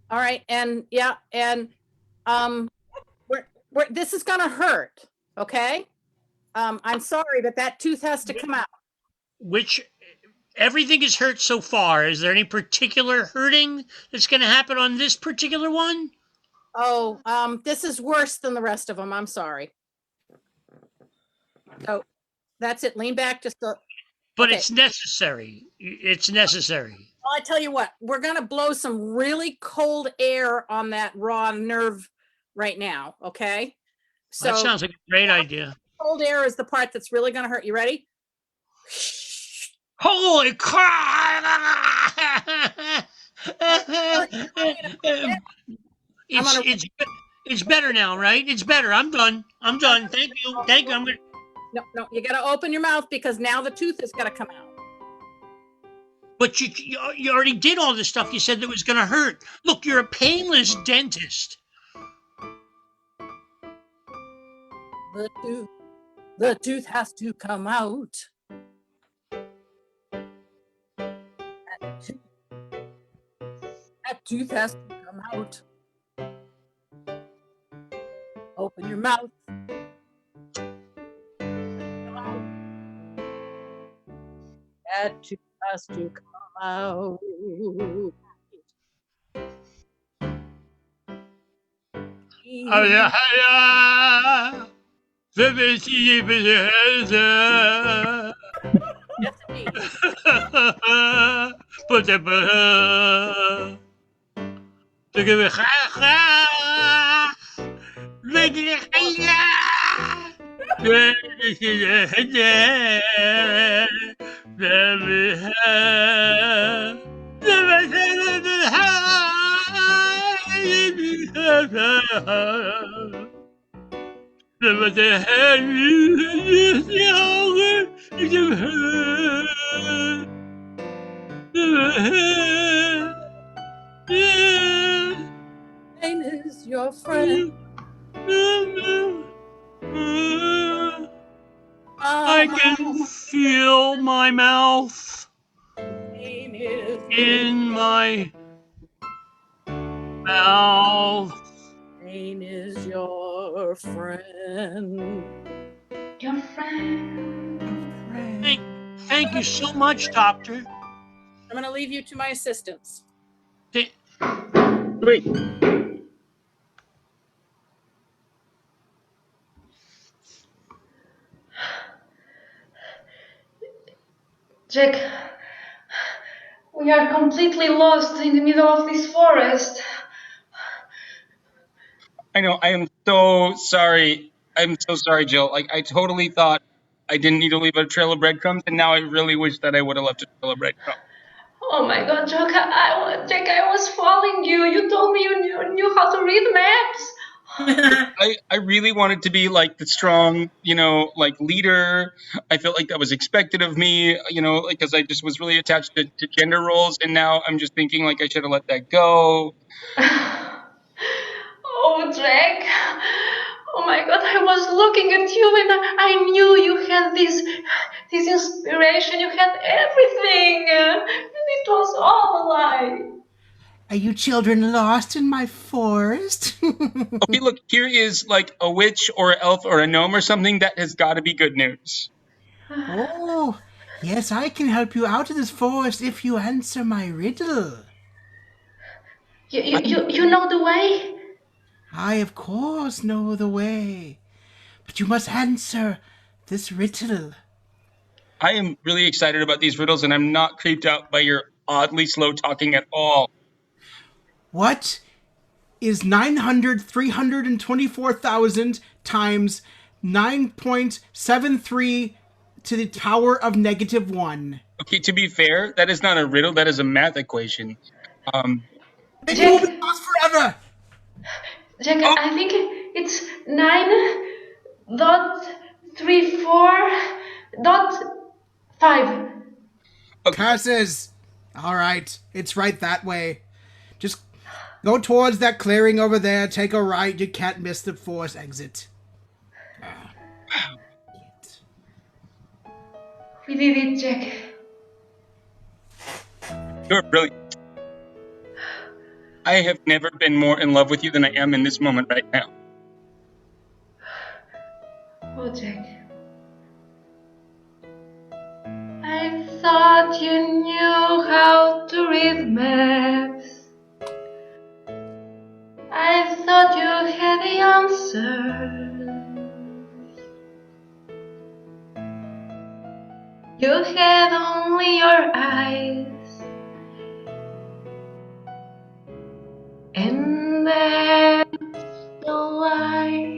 Q: all right. And yeah. And, this is going to hurt. Okay. I'm sorry, but that tooth has to come out.
R: Everything is hurt so far. Is there any particular hurting that's going to happen on this particular one?
Q: Oh, this is worse than the rest of them. I'm sorry. So that's it. Lean back just a.
R: But
Q: okay.
R: It's necessary. It's necessary.
Q: Well, I tell you what, we're going to blow some really cold air on that raw nerve right now. Okay. So
R: that sounds like a great idea.
Q: Cold air is the part that's really going to hurt. You ready?
R: Holy crap! It's better now, right? It's better. I'm done. Thank you. Thank you.
Q: No, you got to open your mouth because now the tooth is going to come out.
R: But you already did all this stuff. You said that was going to hurt. Look, you're a painless dentist.
Q: The tooth The tooth has to come out. That tooth has to come out. Open your mouth. That tooth has to come out. Pain is your friend.
R: I can feel my mouth
Q: Pain is
R: in my mouth.
Q: Pain is your friend.
N: Your friend.
R: Thank you so much, Doctor.
Q: I'm going to leave you to my assistants.
G: Great.
N: Jack, we are completely lost in the middle of this forest.
G: I know. I am so sorry. I'm so sorry, Jill. Like, I totally thought I didn't need to leave a trail of breadcrumbs, and now I really wish that I would have left a trail of breadcrumbs.
N: Oh my God, Jack, I was following you. You told me you knew how to read maps.
G: I really wanted to be like the strong, like leader. I felt like that was expected of me, because I just was really attached to gender roles, and now I'm just thinking like I should have let that go.
N: Oh, Jack. Oh my God, I was looking at you and I knew you had this inspiration. You had everything. And it was all a lie.
P: Are you children lost in my forest?
G: Okay, look, here is like a witch or an elf or a gnome or something. That has got to be good news.
P: Oh, yes, I can help you out of this forest if you answer my riddle.
N: You know the way?
P: I, of course, know the way. But you must answer this riddle.
G: I am really excited about these riddles, and I'm not creeped out by your oddly slow talking at all.
P: What is 324,000 times 9.73 to the power of -1?
G: Okay, to be fair, that is not a riddle. That is a math equation.
P: They move it on forever.
N: Jack, I think it's 9.34.5.
P: Curses. All right, it's right that way. Just go towards that clearing over there. Take a right. You can't miss the forest exit.
N: We did it, Jack.
G: You're brilliant. I have never been more in love with you than I am in this moment right now.
N: Oh, Jack. I thought you knew how to read maps. I thought you had the answer. You had only your eyes. And that's the lie.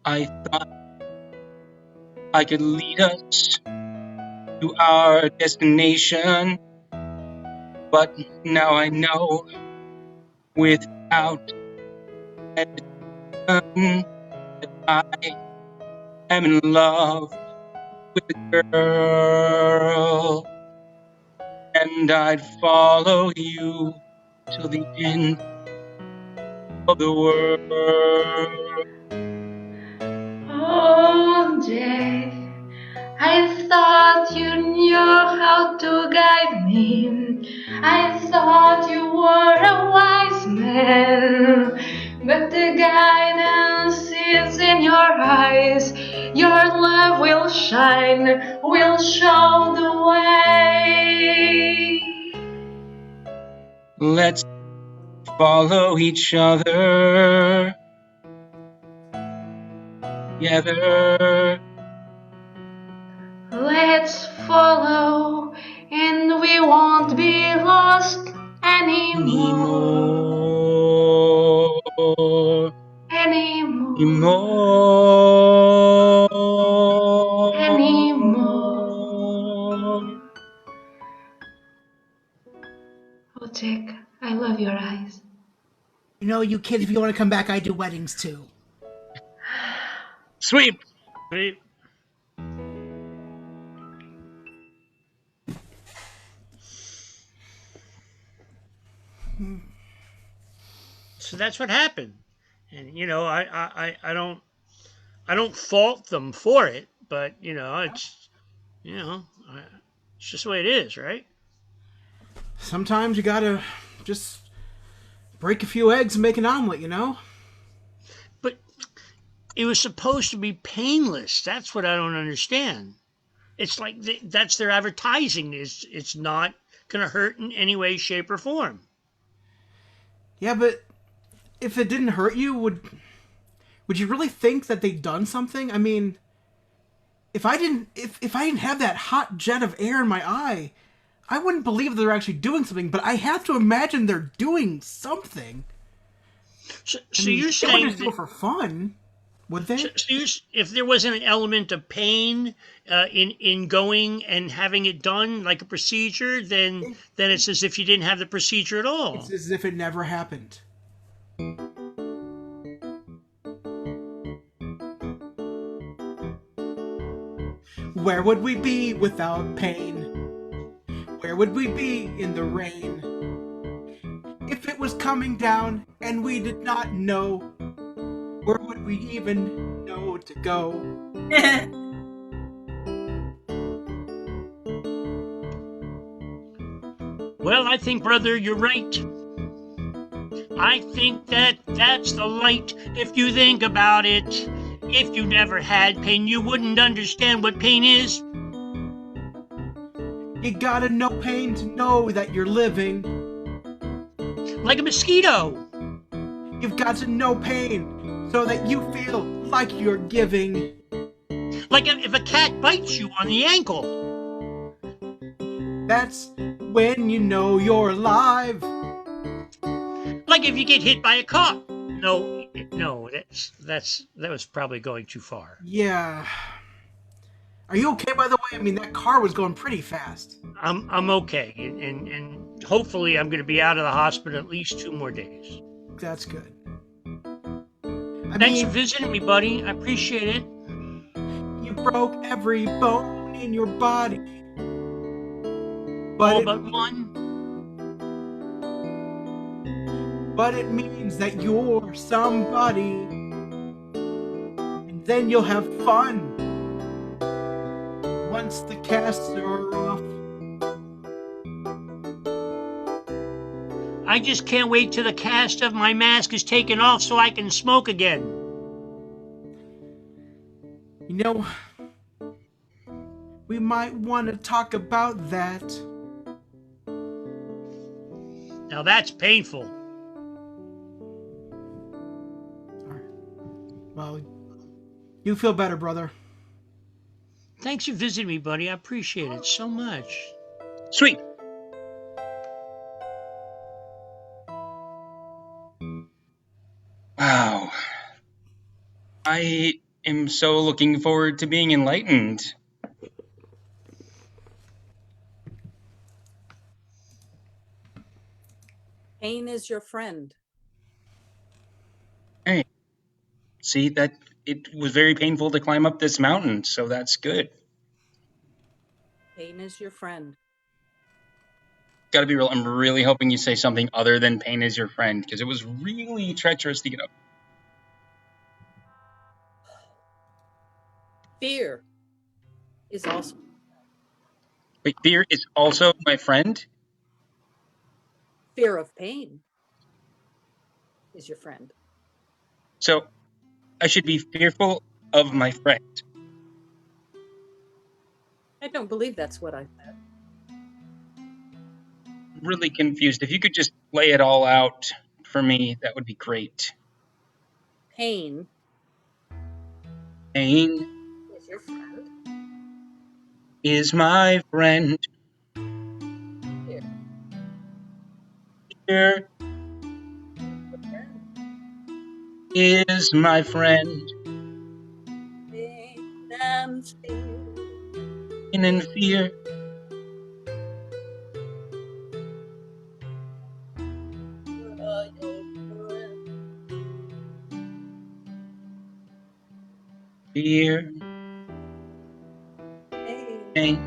G: I thought I could lead us to our destination, but now I know without hesitation that I am in love with a girl, and I'd follow you till the end of the world.
N: Oh, Jack, I thought you knew how to guide me. I thought you were a wise man. But the guidance is in your eyes. Your love will shine, will show the way.
G: Let's follow each other together.
N: Let's follow, and we won't be lost anymore. Anymore. Oh, Jack, I love your eyes.
P: You know, you kids, if you want to come back, I do weddings too.
G: Sweet.
R: Sweet. So that's what happened, and I don't fault them for it, but it's just the way it is, right?
P: Sometimes you gotta just break a few eggs and make an omelet, you know?
R: But it was supposed to be painless. That's what I don't understand. It's like that's their advertising. It's not going to hurt in any way, shape, or form.
P: Yeah, but if it didn't hurt you, would you really think that they'd done something? I mean, if I didn't have that hot jet of air in my eye, I wouldn't believe they're actually doing something, but I have to imagine they're doing something.
R: So
P: I mean,
R: you're
P: they
R: saying
P: wouldn't just do it for fun, would they?
R: So if there wasn't an element of pain in going and having it done like a procedure, then it's as if you didn't have the procedure at all.
P: It's as if it never happened. Where would we be without pain? Where would we be in the rain? If it was coming down and we did not know, where would we even know to go?
R: Well, I think, brother, you're right. I think that's the light. If you think about it, if you never had pain, you wouldn't understand what pain is.
P: You gotta know pain to know that you're living.
R: Like a mosquito.
P: You've got to know pain so that you feel like you're giving.
R: Like if a cat bites you on the ankle.
P: That's when you know you're alive.
R: Like if you get hit by a car. No, that was probably going too far.
P: Yeah. Are you okay, by the way? I mean, that car was going pretty fast.
R: I'm okay, and hopefully I'm going to be out of the hospital at least 2 more days.
P: That's good.
R: Thanks for visiting me, buddy. I appreciate it.
P: You broke every bone in your body.
R: All but one.
P: But it means that you're somebody. And then you'll have fun. Once the casts are off.
R: I just can't wait till the cast of my mask is taken off so I can smoke again.
P: You know, we might want to talk about that.
R: Now that's painful.
P: Well, you feel better, brother.
R: Thanks for visiting me, buddy. I appreciate it so much.
G: Sweet. Wow. I am so looking forward to being enlightened.
Q: Pain is your friend.
G: Hey, see that it was very painful to climb up this mountain, so that's good.
Q: Pain is your friend.
G: got to be real. I'm really hoping you say something other than pain is your friend, because it was really treacherous to get up.
Q: Fear is also.
G: Wait, fear is also my friend?
Q: Fear of pain is your friend.
G: So I should be fearful of my friend.
Q: I don't believe that's what I said.
G: I'm really confused. If you could just lay it all out for me, that would be great.
Q: Pain
G: Pain
Q: is your friend.
G: is my friend. Fear is my friend.
Q: Pain and fear.
G: Pain and fear. Fear. Pain.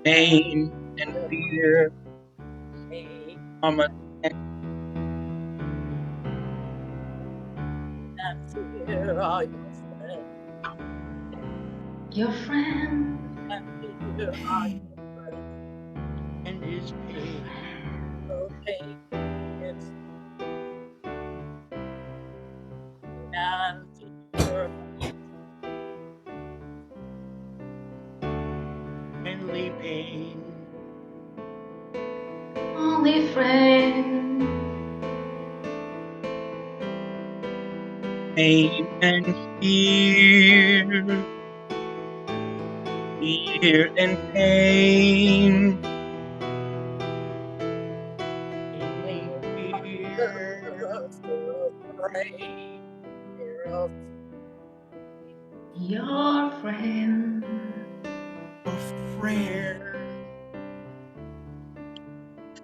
G: Pain and fear. Are my
Q: Fear are your friend.
N: Your friend.
Q: And fear are your friend.
R: And his pain.
Q: Oh, pain is. And fear.
R: Only pain.
N: Only friend.
G: pain and fear. Fear and pain.
N: Your friend.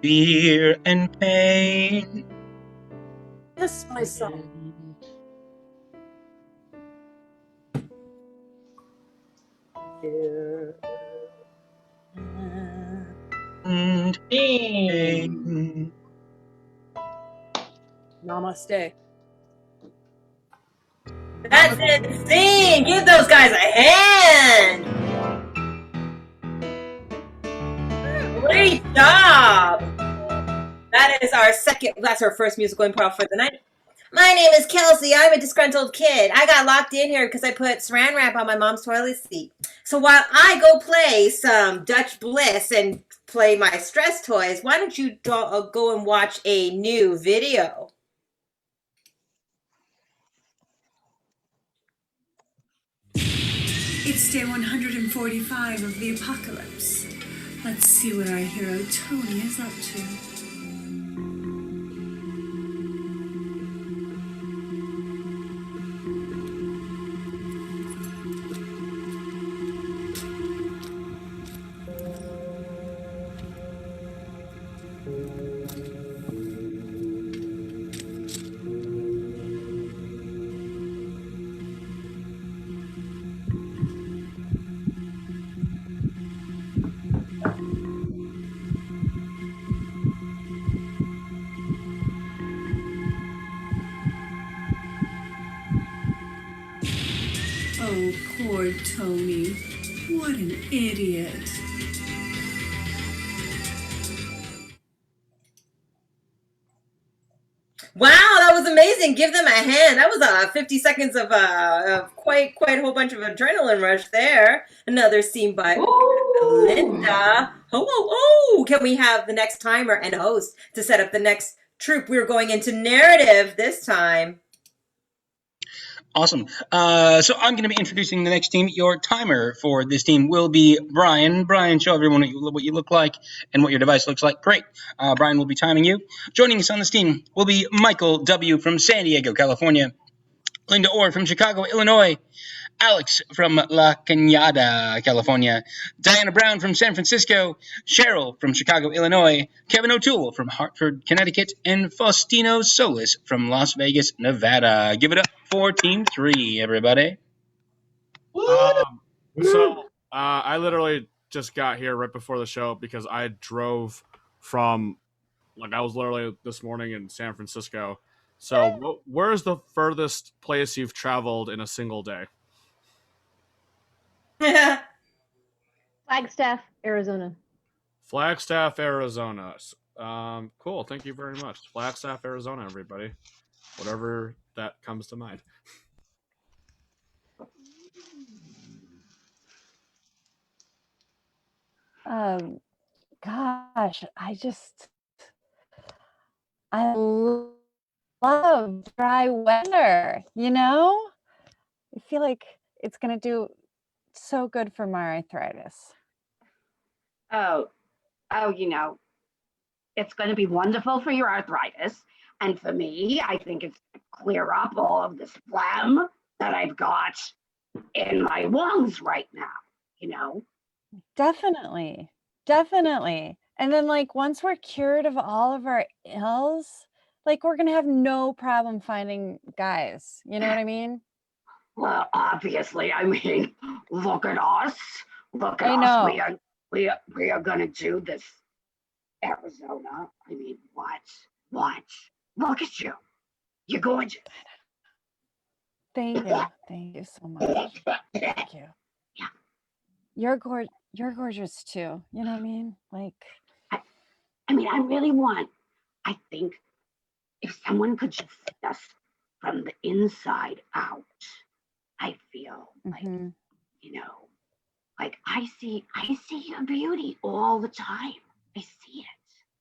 G: Fear and pain.
Q: Yes, my son. Fear
G: and pain.
Q: Namaste.
B: That's it. Sing. Give those guys a hand. Great job. That is our second. That's our first musical improv for the night. My name is Kelsey. I'm a disgruntled kid. I got locked in here because I put saran wrap on my mom's toilet seat. So while I go play some Dutch Bliss and play my stress toys, why don't you go and watch a new video?
O: It's day 145 of the apocalypse. Let's see what our hero Tony is up to. Oh, poor Tony. What an idiot.
B: Wow, that was amazing. Give them a hand. That was 50 seconds of quite a whole bunch of adrenaline rush there. Another scene by Linda. Oh, can we have the next timer and host to set up the next troop? We're going into narrative this time.
G: Awesome. So I'm going to be introducing the next team. Your timer for this team will be Brian. Brian, show everyone what you look like and what your device looks like. Great. Brian will be timing you. Joining us on this team will be Michael W. from San Diego, California. Linda Orr from Chicago, Illinois. Alex from La Cañada, California, Diana Brown from San Francisco, Cheryl from Chicago, Illinois, Kevin O'Toole from Hartford, Connecticut, and Faustino Solis from Las Vegas, Nevada. Give it up for Team 3, everybody.
S: I literally just got here right before the show because I drove from, I was literally this morning in San Francisco. So where's the furthest place you've traveled in a single day?
F: Flagstaff, Arizona.
S: Flagstaff, Arizona. Cool. Thank you very much. Flagstaff, Arizona, everybody. Whatever that comes to mind.
T: Gosh, I love dry weather, you know? I feel like it's going to do so good for my arthritis.
U: Oh, it's going to be wonderful for your arthritis. And for me, I think it's going to clear up all of this phlegm that I've got in my lungs right now,
T: Definitely. And then once we're cured of all of our ills, we're going to have no problem finding guys. You know what I mean?
U: Well, obviously, look at us. Look at
T: I
U: us.
T: know.
U: We are going to do this, Arizona. Watch. Look at you. You're gorgeous.
T: Thank you. Thank you so much. Thank you.
U: Yeah.
T: You're gorgeous too. You know what I mean?
U: I think if someone could just see us from the inside out, I feel I see your beauty all the time. I see it.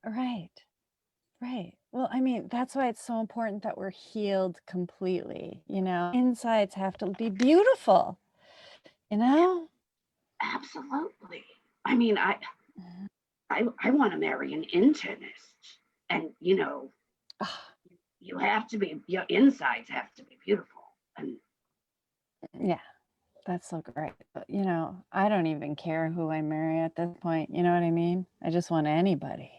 T: Right. Well, that's why it's so important that we're healed completely. Insides have to be beautiful.
U: Absolutely. I want to marry an internist, and you have to be. Your insides have to be beautiful. And
T: yeah, that's so great. But, I don't even care who I marry at this point. You know what I mean? I just want anybody.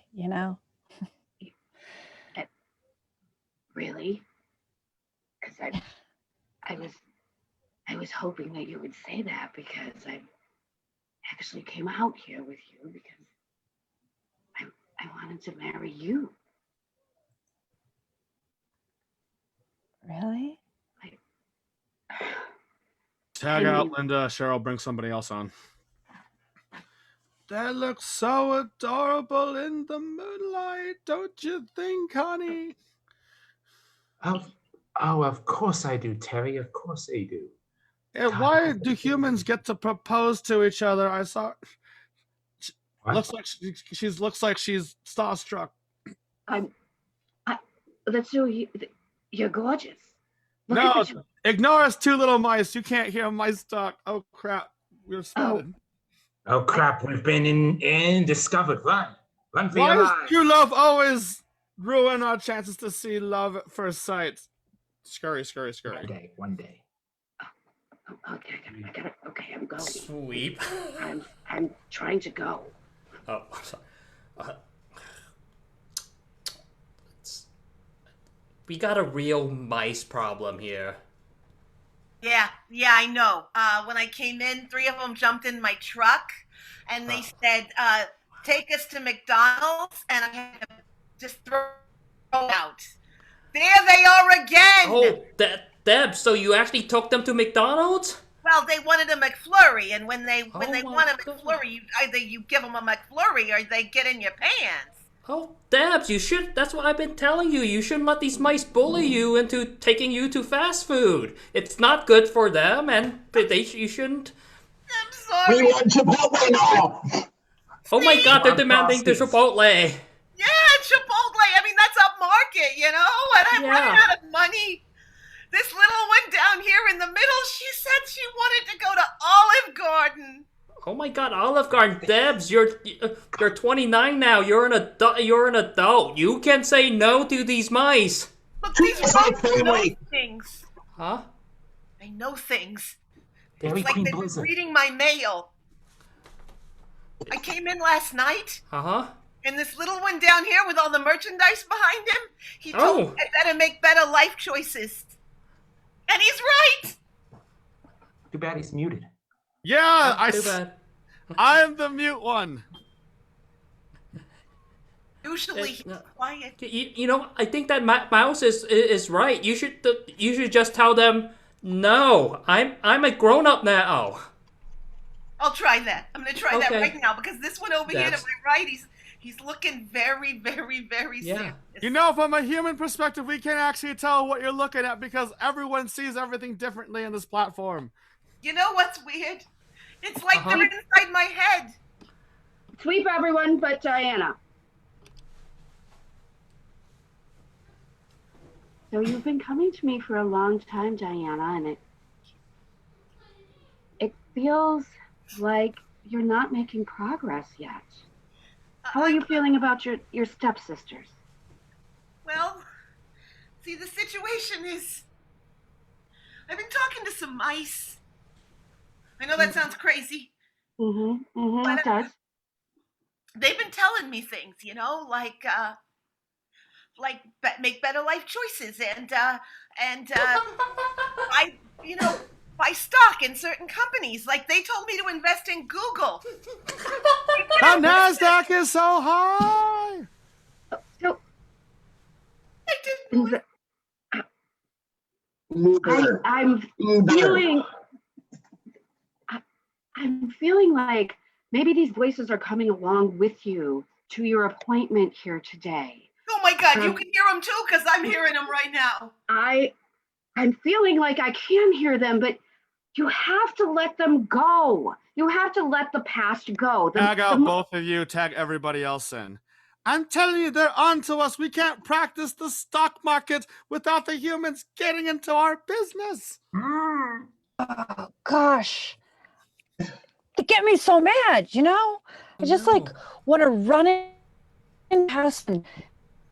U: Really? Because I was hoping that you would say that, because I actually came out here with you because I wanted to marry you.
T: Really?
S: Tag out, Linda. Cheryl, bring somebody else on. That looks so adorable in the moonlight, don't you think, honey?
A: Of course I do, Terry. Of course I do.
S: And why do humans get to propose to each other? I saw. Looks like she's starstruck.
U: That's you're gorgeous.
S: No, ignore us, two little mice. You can't hear mice talk. Oh crap, we're spotted.
A: Oh crap, we've been in discovered. Run for your
S: Why
A: life.
S: does true love always ruin our chances to see love at first sight? Scurry.
A: One day.
U: Okay, I got it. Okay, I'm going.
V: Sweep.
U: I'm trying to go.
V: Oh, sorry. We got a real mice problem here.
W: Yeah, I know. When I came in, 3 of them jumped in my truck, and they said, take us to McDonald's, and I had to just throw out. There they are again!
V: Oh, Deb, so you actually took them to McDonald's?
W: Well, they wanted a McFlurry, and when they want a McFlurry, either you give them a McFlurry or they get in your pants.
V: Oh, Debs, you should. That's what I've been telling you. You shouldn't let these mice bully you into taking you to fast food. It's not good for them, and you shouldn't.
W: I'm sorry.
V: We want Chipotle now. Oh my God, they're demanding the Chipotle.
W: Yeah, Chipotle. That's upmarket, and I'm running out of money. This little one down here in the middle, she said she wanted to go to Olive Garden.
V: Oh my God, Olive Garden, Debs, you're 29 now. You're an adult. You can say no to these mice.
W: Look, these mice know things.
V: Huh?
W: They know things.
A: Dairy
W: It's like
A: Queen
W: they've been
A: Blizzard.
W: reading my mail. I came in last night, and this little one down here with all the merchandise behind him, he told me I better make better life choices. And he's right.
A: Too bad he's muted.
S: Yeah,
V: Too bad.
S: I'm the mute one.
W: Usually he's quiet.
V: You know, I think that Mouse is right. You should just tell them, no, I'm a grown up now.
W: I'll try that. I'm gonna try that
V: Okay.
W: right now because this one over here to
V: That's-
W: my right, he's looking very, very, very serious.
S: You know, from a human perspective, we can't actually tell what you're looking at because everyone sees everything differently in this platform.
W: You know what's weird? It's like they're inside my head.
U: Sweep everyone but Diana. So you've been coming to me for a long time, Diana, and it feels like you're not making progress yet. How are you feeling about your stepsisters?
W: Well, see, the situation is, I've been talking to some mice. I know that sounds crazy. But,
U: It does.
W: they've been telling me things, you know, like make better life choices and buy stock in certain companies. Like they told me to invest in Google.
S: The NASDAQ is so high.
U: So I'm feeling like maybe these voices are coming along with you to your appointment here today.
W: Oh my God, you can hear them too, because I'm hearing them right now.
U: I'm feeling like I can hear them, but you have to let them go. You have to let the past go.
S: Tag out both of you, tag everybody else in. I'm telling you, they're onto us. We can't practice the stock market without the humans getting into our business.
T: Oh, gosh. They get me so mad, you know? I just like want to run in the house and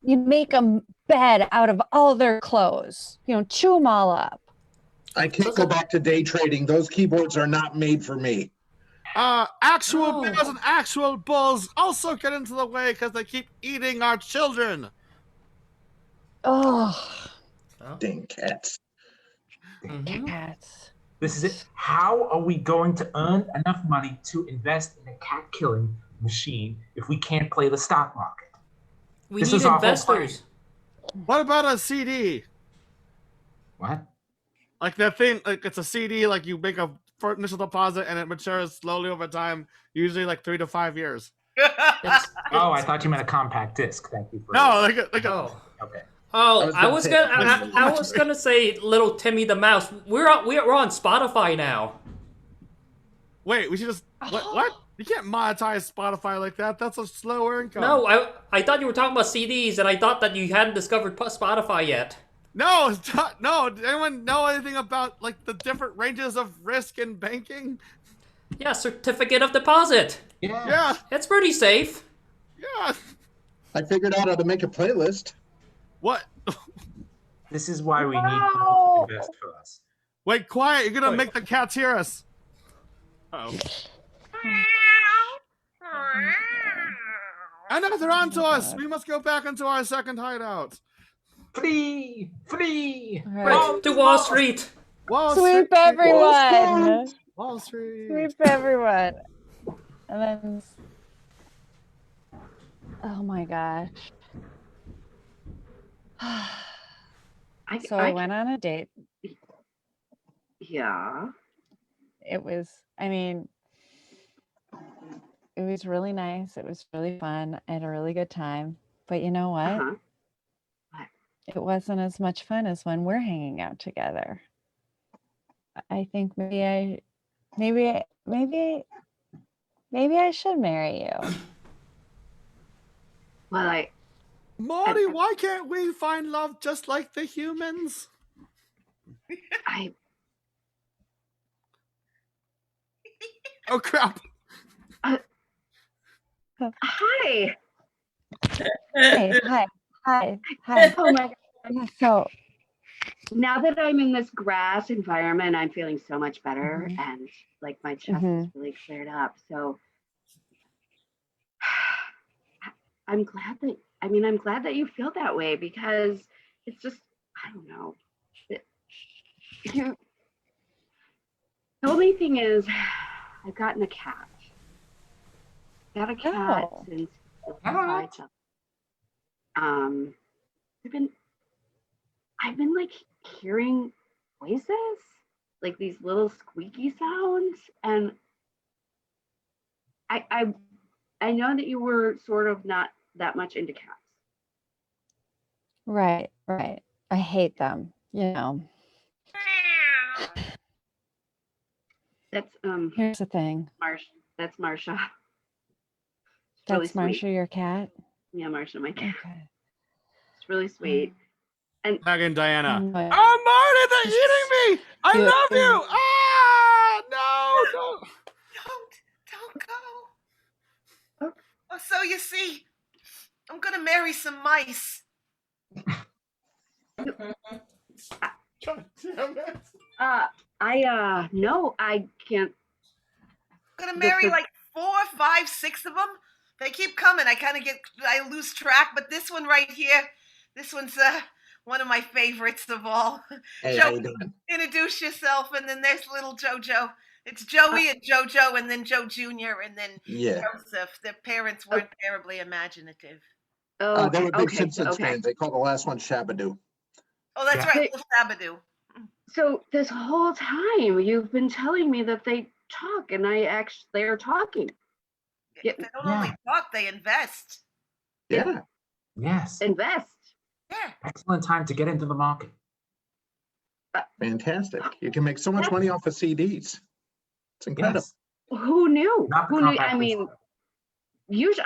T: you make a bed out of all their clothes, you know, chew them all up.
C: I can't go back to day trading. Those keyboards are not made for me.
S: Actual bears and actual bulls also get into the way because they keep eating our children.
T: Oh.
C: Dang cats.
T: Cats.
A: This is it. How are we going to earn enough money to invest in a cat killing machine if we can't play the stock market?
V: We
A: This
V: need
A: is our whole
V: investors.
S: What about a CD?
A: What?
S: Like that thing, like it's a CD, like you make a initial deposit and it matures slowly over time, usually like 3 to 5 years.
A: Oh, I thought you meant a compact disc. Thank you for
S: No,
A: okay.
V: Oh, I was gonna say little Timmy the Mouse. We're on Spotify now.
S: Wait, we should just what? You can't monetize Spotify like that. That's a slower income.
V: No, I thought you were talking about CDs, and I thought that you hadn't discovered Spotify yet.
S: No, it's not, no. Does anyone know anything about like the different ranges of risk in banking?
V: Yeah, certificate of deposit.
S: Yeah.
V: It's pretty safe.
S: Yeah.
C: I figured out how to make a playlist.
S: What?
A: This is why we need people to invest for us.
S: Wait, quiet. You're gonna make the cats hear us. Uh-oh. And now they're on to us. We must go back into our second hideout.
A: Flee!
V: Right, to Wall Street.
T: Sweep everyone.
S: Wall Street.
T: Sweep everyone. And then, oh my gosh. So I went on a date.
U: Yeah.
T: It was, I mean, it was really nice. It was really fun. I had a really good time. But you know what? It wasn't as much fun as when we're hanging out together. I think maybe I should marry you.
U: Well,
S: Marty, why can't we find love just like the humans? Oh crap!
U: Hi.
T: Hey, hi.
U: Oh my God.
T: So
U: Now that I'm in this grass environment, I'm feeling so much better, and like my chest is really cleared up. So I'm glad that you feel that way, because it's just, I don't know. The only thing is, I've gotten a cat. Got a cat since I've been like hearing voices, like these little squeaky sounds, and I know that you were sort of not that much into cats.
T: Right. I hate them, you know.
U: That's
T: Here's the thing.
U: That's Marsha.
T: That's Marsha, your cat?
U: Yeah, Marsha, my cat.
T: Okay.
U: It's really sweet. And
S: Megan, Diana.
T: Anyway.
S: Oh, Marty, they're eating me! I love you! Ah! No!
W: Don't go. Oh, so you see, I'm gonna marry some mice.
U: No, I can't.
W: I'm gonna marry like 4, 5, 6 of them. They keep coming. I lose track, but this one right here, this one's one of my favorites of all.
C: Hey,
W: Joe,
C: how you doing?
W: introduce yourself, and then there's little Jojo. It's Joey and Jojo, and then Joe Jr., and then Joseph. Their parents weren't terribly imaginative.
C: They were big Simpsons fans. They called the last one Shabadoo.
W: Oh, that's right, little Sabadoo.
U: So this whole time you've been telling me that they talk, and they are talking.
W: They don't only talk, they invest.
C: Yeah.
A: Yes.
U: Invest.
W: Yeah.
A: Excellent time to get into the market.
C: Fantastic. You can make so much money off of CDs. It's incredible.
A: Yes.
U: Who knew?
A: Not the
U: Who knew? I
A: compact
U: mean, usually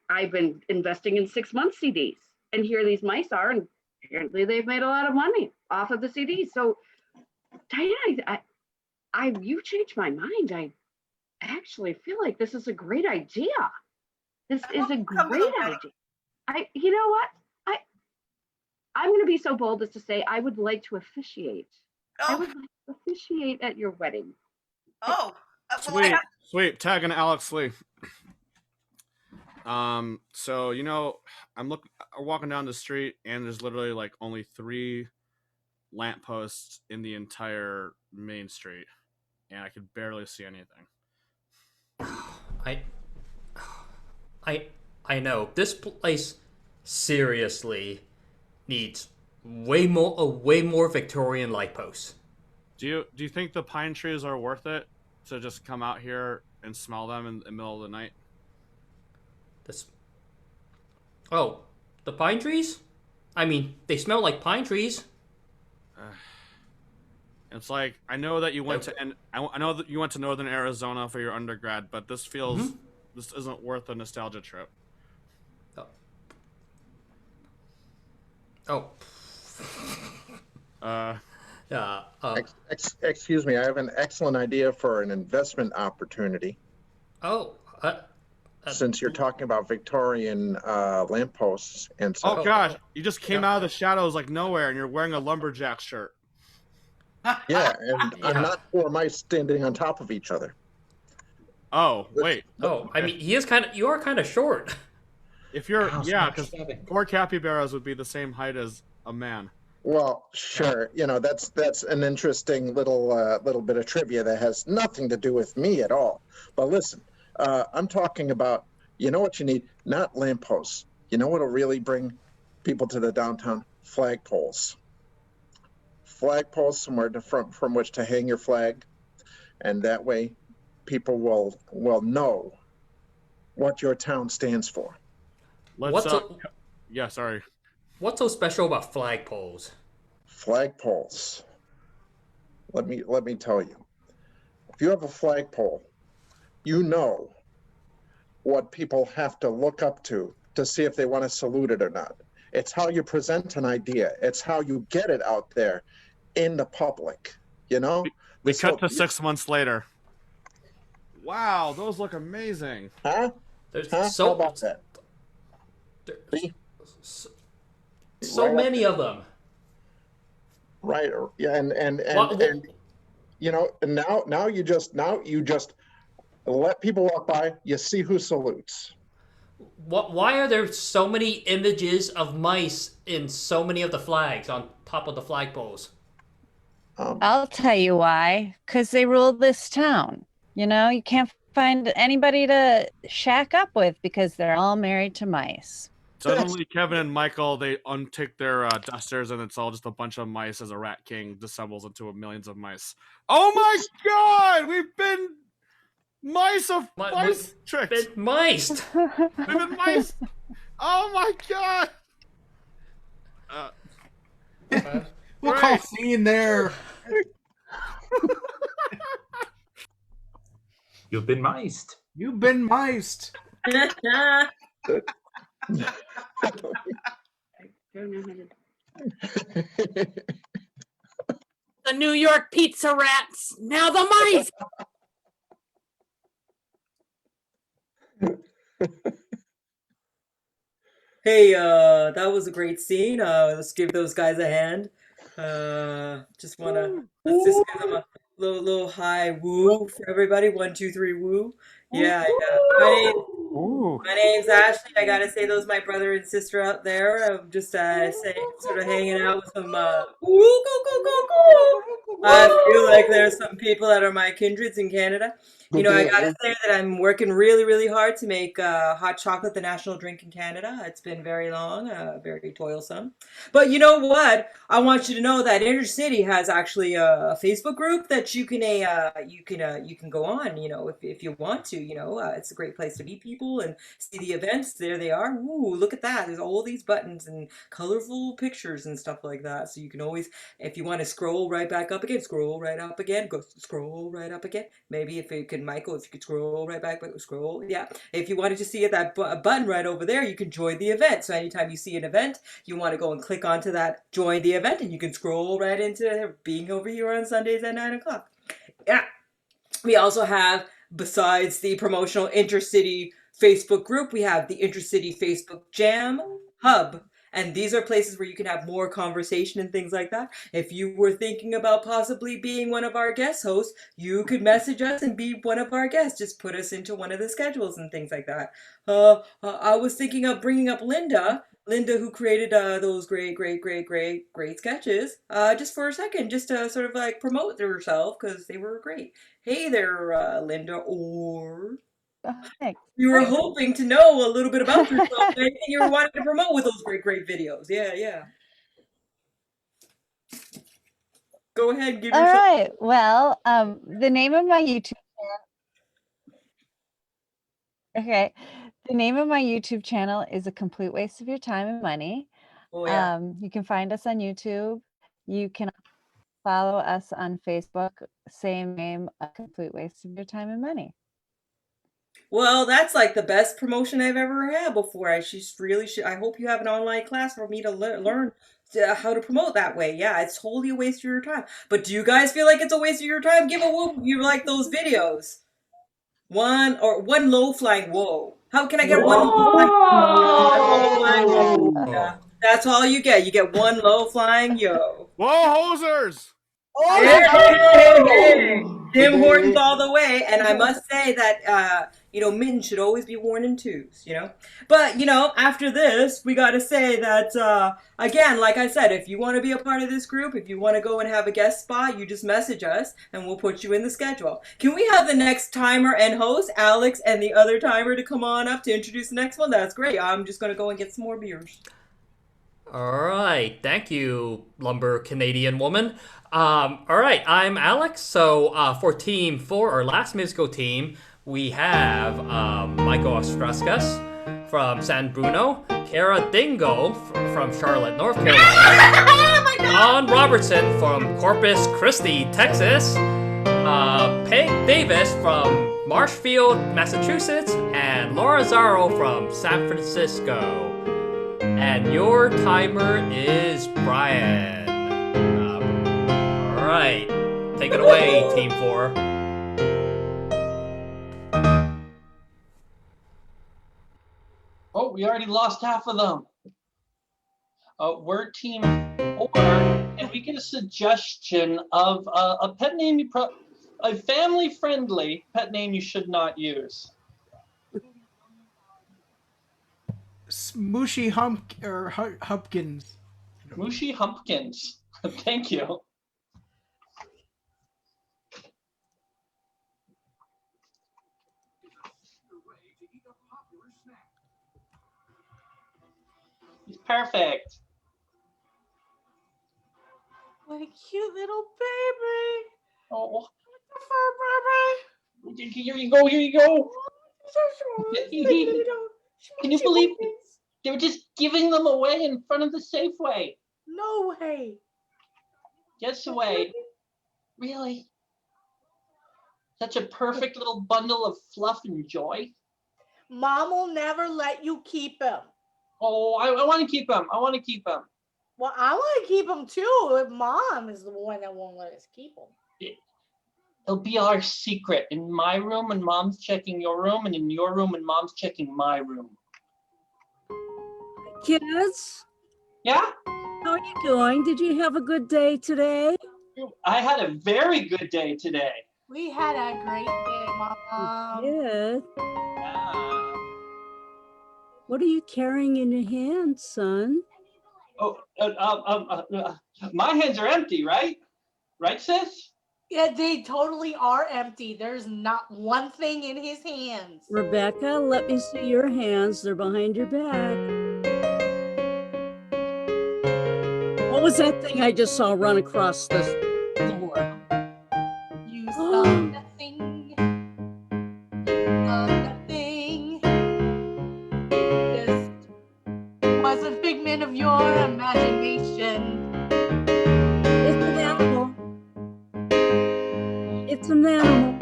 U: I've been investing in 6-month CDs, and here these mice are, and apparently they've made a lot of money off of the CDs. So, Diana, you changed my mind. I actually feel like this is a great idea. This is a great idea. You know what? I'm going to be so bold as to say I would like to officiate. I would like to officiate at your wedding.
W: Oh,
S: Sweet. Tagging Alex Lee. So I'm walking down the street, and there's literally like only 3 lampposts in the entire main street, and I could barely see anything.
V: I know this place seriously needs way more Victorian light posts.
S: Do you think the pine trees are worth it to just come out here and smell them in the middle of the night?
V: The pine trees? I mean, they smell like pine trees.
S: It's like, I know that you went to Northern Arizona for your undergrad, but this feels this isn't worth a nostalgia trip.
C: Excuse me, I have an excellent idea for an investment opportunity. Since you're talking about Victorian lampposts and stuff.
S: Oh gosh, you just came out of the shadows like nowhere, and you're wearing a lumberjack shirt.
C: Yeah, and I'm not 4 mice standing on top of each other.
S: Oh, wait.
V: Oh, I mean, you are kind of short.
S: If you're, because 4 capybaras would be the same height as a man.
C: Well, sure. That's an interesting little bit of trivia that has nothing to do with me at all. But listen, I'm talking about, you know what you need? Not lampposts. You know what'll really bring people to the downtown? Flagpoles. Flagpoles somewhere from which to hang your flag, and that way people will know what your town stands for.
S: Sorry.
V: What's so special about flagpoles?
C: Flagpoles. Let me tell you. If you have a flagpole, you know what people have to look up to see if they want to salute it or not. It's how you present an idea. It's how you get it out there in the public,
S: We cut to 6 months later. Wow, those look amazing.
C: Huh? How about that?
V: So many of them.
C: Right. Yeah. And you know, and now you just let people walk by. You see who salutes.
V: Why are there so many images of mice in so many of the flags on top of the flagpoles?
T: I'll tell you why. Because they rule this town. You know, you can't find anybody to shack up with because they're all married to mice.
S: Suddenly, Kevin and Michael, they untake their dusters, and it's all just a bunch of mice as a rat king dissembles into millions of mice. Oh my god! We've been mice of mice tricks.
V: Been miced.
S: We've been mice. Oh my god!
P: We'll call scene there.
A: You've been miced.
P: You've been miced.
Q: The New York pizza rats. Now the mice.
B: Hey, that was a great scene. Let's give those guys a hand. Let's just give them a little high woo for everybody. 1, 2, 3, woo. Yeah. My name's Ashley. I gotta say, those my brother and sister out there. I'm just sort of hanging out with some woo, go. I feel like there's some people that are my kindreds in Canada. You know, I gotta say that I'm working really, really hard to make hot chocolate the national drink in Canada. It's been very long, very toilsome. But you know what? I want you to know that InterCity has actually a Facebook group that you can go on. You know, if you want to. You know, it's a great place to meet people and see the events. There they are. Ooh, look at that! There's all these buttons and colorful pictures and stuff like that. So you can always, if you want to scroll right back up again, scroll right up again, go scroll right up again. Maybe if you can, Michael, if you could scroll right back, scroll. Yeah. If you wanted to see that button right over there, you can join the event. So anytime you see an event, you want to go and click onto that, join the event, and you can scroll right into being over here on Sundays at 9 o'clock. Yeah. We also have, besides the promotional InterCity Facebook group, we have the InterCity Facebook Jam Hub. And these are places where you can have more conversation and things like that. If you were thinking about possibly being one of our guest hosts, you could message us and be one of our guests. Just put us into one of the schedules and things like that. I was thinking of bringing up Linda, who created those great sketches, just for a second, just to sort of like promote herself because they were great. Hey there, Linda, or...
T: Thanks.
B: You were hoping to know a little bit about yourself and you were wanting to promote with those great videos. Yeah. Go ahead, give yourself...
T: All right. Well, the name of my YouTube channel. Okay. The name of my YouTube channel is A Complete Waste of Your Time and Money.
B: Oh, yeah.
T: You can find us on YouTube. You can follow us on Facebook. Same name, A Complete Waste of Your Time and Money.
B: Well, that's like the best promotion I've ever had before. I hope you have an online class for me to learn how to promote that way. Yeah, it's totally a waste of your time. But do you guys feel like it's a waste of your time? Give a whoop if you like those videos. One low flying whoa. How can I get one low flying whoa? Yeah, that's all you get. You get one low flying yo.
S: Whoa, hosers!
B: Hey. Tim Hortons all the way, and I must say that mittens should always be worn in twos, But after this, we got to say that again, like I said, if you want to be a part of this group, if you want to go and have a guest spot, you just message us, and we'll put you in the schedule. Can we have the next timer and host, Alex, and the other timer to come on up to introduce the next one? That's great. I'm just gonna go and get some more beers.
V: All right, thank you, lumber Canadian woman. All right, I'm Alex. So for Team 4, our last musical team, we have Michael Astrauskas from San Bruno, Kara Dingo from Charlotte, North Carolina, Don Robertson from Corpus Christi, Texas, Peg Davis from Marshfield, Massachusetts, and Laura Zaro from San Francisco. And your timer is Brian. All right, take it away, Team 4.
D: Oh, we already lost half of them. We're Team 4. Can we get a suggestion of a pet name a family-friendly pet name you should not use?
P: Smooshy Humpkins.
D: Mushy Humpkins. Thank you. He's perfect.
I: What a cute little baby.
D: Oh.
I: What the fur, baby?
D: Here you go, here you go.
I: Oh,
D: Can you believe they were just giving them away in front of the Safeway?
I: No way.
D: Yes way. Really? Such a perfect little bundle of fluff and joy.
I: Mom will never let you keep him.
D: Oh, I want to keep him. I want to keep him.
I: Well, I want to keep him too. Mom is the one that won't let us keep him.
D: It'll be our secret. In my room, and Mom's checking your room, and in your room, and Mom's checking my room.
J: Kids?
D: Yeah?
J: How are you doing? Did you have a good day today?
D: I had a very good day today.
I: We had a great day, Mom.
J: Good.
D: Yeah.
J: What are you carrying in your hand, son?
D: Oh, my hands are empty, right? Right, sis?
I: Yeah, they totally are empty. There's not one thing in his hands.
J: Rebecca, let me see your hands. They're behind your back. What was that thing I just saw run across the floor?
I: You saw nothing. You saw nothing. Just was a figment of your imagination.
J: It's an animal. It's an animal.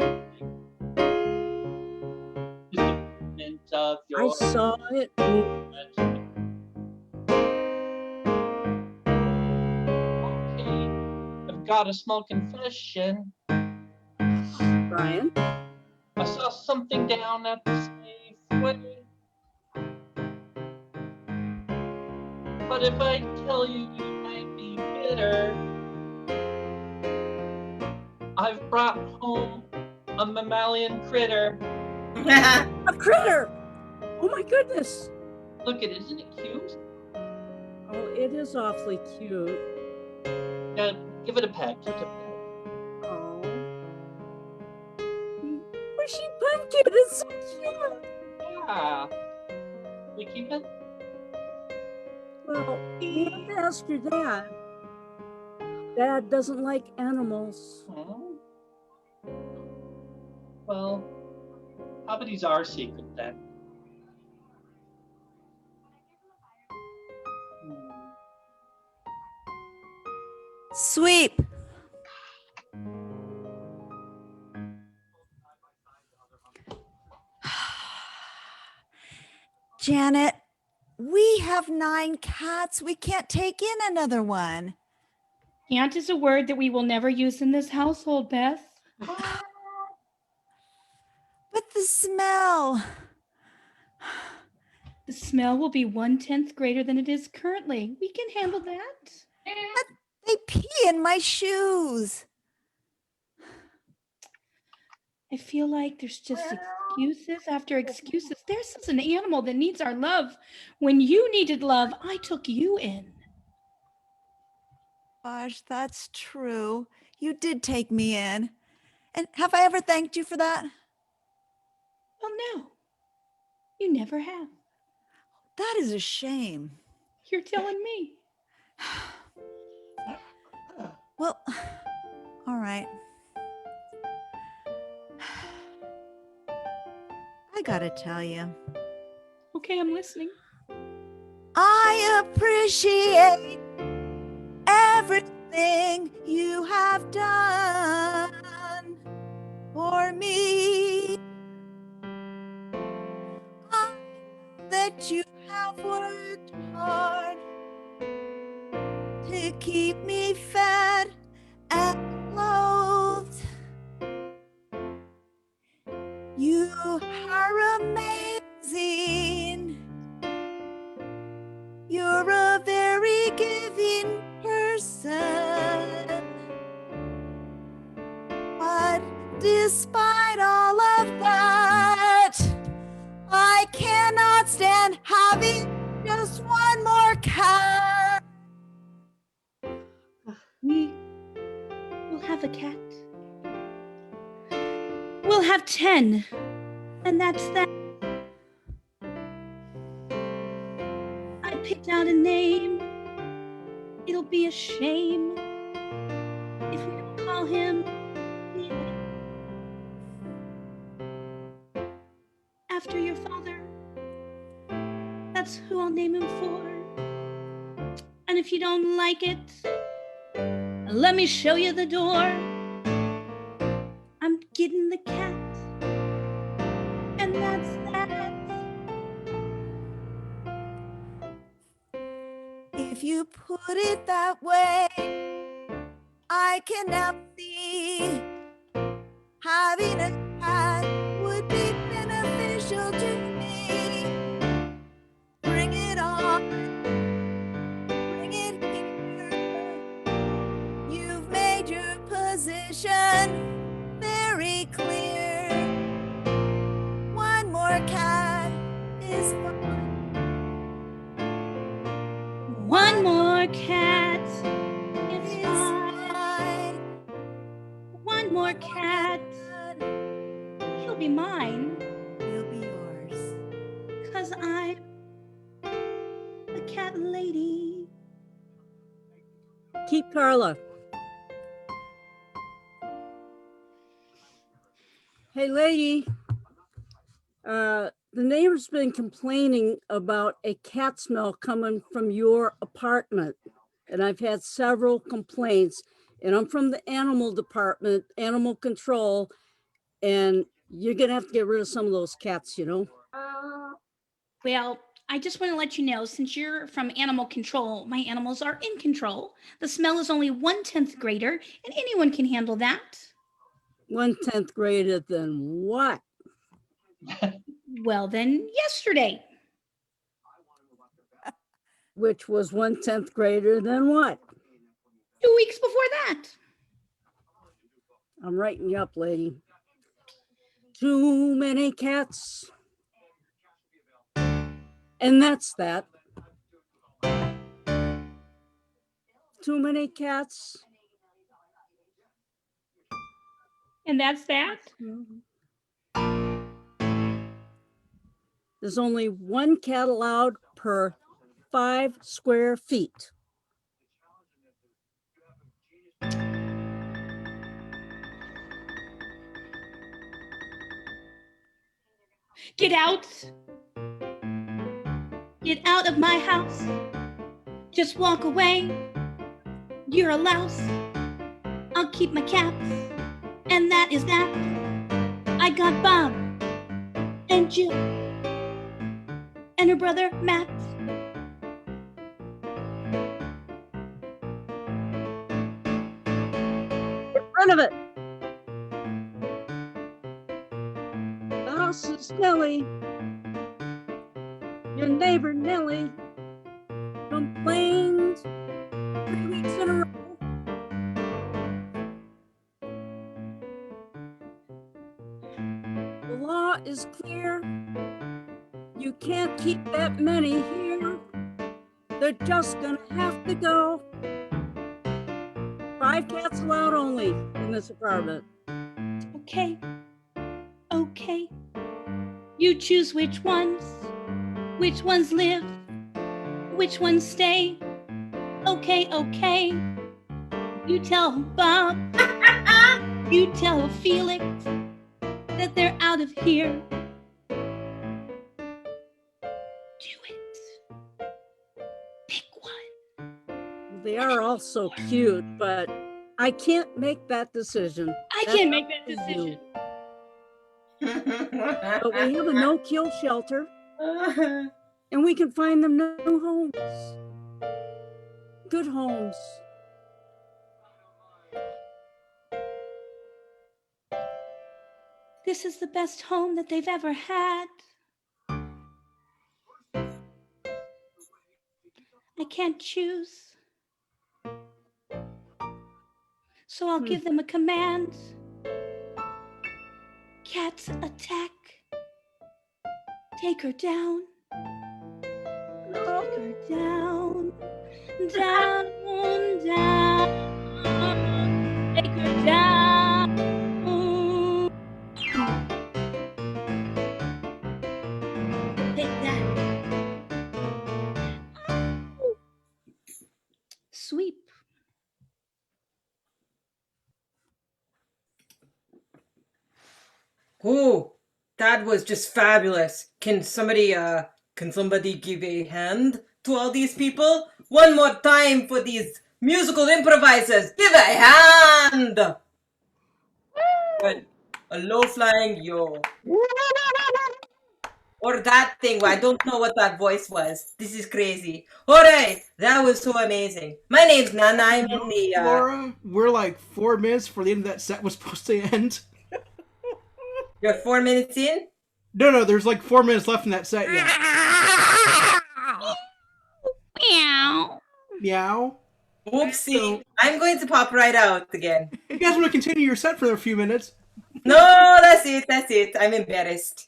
J: I saw it.
D: I've got a small confession.
J: Brian?
D: I saw something down at the Safeway. But if I tell you, you might be bitter. I've brought home a mammalian critter.
J: A critter! Oh my goodness!
D: Look at it, isn't it cute?
J: Oh, it is awfully cute.
D: Yeah, give it a pet. Give it a pet.
J: Oh. Squishy pumpkin, it's so cute.
D: Yeah. We keep it?
J: Well, we have to ask your dad. Dad doesn't like animals.
D: Oh. Well, how about he's our secret then?
T: Sweep. Janet, we have 9 cats. We can't take in another one.
X: Can't is a word that we will never use in this household, Beth.
T: But the smell.
X: The smell will be 1/10 greater than it is currently. We can handle that.
T: They pee in my shoes.
X: I feel like there's just excuses after excuses. There's an animal that needs our love. When you needed love, I took you in.
T: Gosh, that's true. You did take me in. And have I ever thanked you for that?
X: Well, no. You never have.
T: That is a shame.
X: You're telling me.
T: Well, all right. I gotta tell you.
X: Okay, I'm listening.
T: I appreciate everything you have done for me. That you have worked hard to keep me fed and clothed. You are amazing. You're a very giving person.
E: having just one more cat.
X: We will have a cat. We'll have 10. And that's that. I picked out a name. It'll be a shame if we don't call him after your father. That's who I'll name him for. And if you don't like it, let me show you the door. I'm getting the cat. And that's that.
E: If you put it that way, I can now see having a cat would be beneficial to me. Bring it on, bring it here. You've made your position very clear. One more cat is fine.
X: One more cat is fine. One more cat, he'll be mine.
E: He'll be yours.
X: 'Cause I'm a cat lady.
J: Keep Carla. Hey, lady. The neighbor's been complaining about a cat smell coming from your apartment. And I've had several complaints. And I'm from the animal department, animal control. And you're going to have to get rid of some of those cats, you know?
X: Well, I just want to let you know, since you're from animal control, my animals are in control. The smell is only 1/10 greater, and anyone can handle that.
J: 1/10 greater than what?
X: Well, then yesterday.
J: Which was 1/10 greater than what?
X: 2 weeks before that.
J: I'm writing you up, lady. Too many cats. And that's that. Too many cats.
X: And that's that.
J: There's only one cat allowed per 5 square feet.
X: Get out. Get out of my house. Just walk away. You're a louse. I'll keep my cats. And that is that. I got Bob and Jill and her brother Matt.
J: Get rid of it. The house is Nellie. Your neighbor Nellie complained 3 weeks in a row. The law is clear. You can't keep that many here. They're just gonna have to go. 5 cats allowed only in this apartment.
X: Okay. Okay. You choose which ones live, which ones stay. Okay, okay. You tell Bob, you tell Felix that they're out of here. Do it. Pick one.
J: They are all so cute, but I can't make that decision.
X: I
J: That's
X: can't make
J: up
X: that
J: to
X: decision.
J: you. But we have a no-kill shelter, and we can find them new homes. Good homes.
X: This is the best home that they've ever had. I can't choose. So I'll give them a command. Cats attack. Take her down. Walk her down, down, down. Take her down. Take that. Sweep.
B: Ooh, that was just fabulous. Can somebody give a hand to all these people? One more time for these musical improvisers. Give a hand. Good. A low flying yo. Or that thing. I don't know what that voice was. This is crazy. Alright, that was so amazing. My name's Nana. I'm in the
P: Laura, we're like 4 minutes before the end of that set was supposed to end.
B: You're 4 minutes in?
P: No, there's like 4 minutes left in that set yet.
X: Meow.
P: Meow.
B: Oopsie. I'm going to pop right out again.
P: You guys want to continue your set for a few minutes?
B: No, that's it. I'm embarrassed.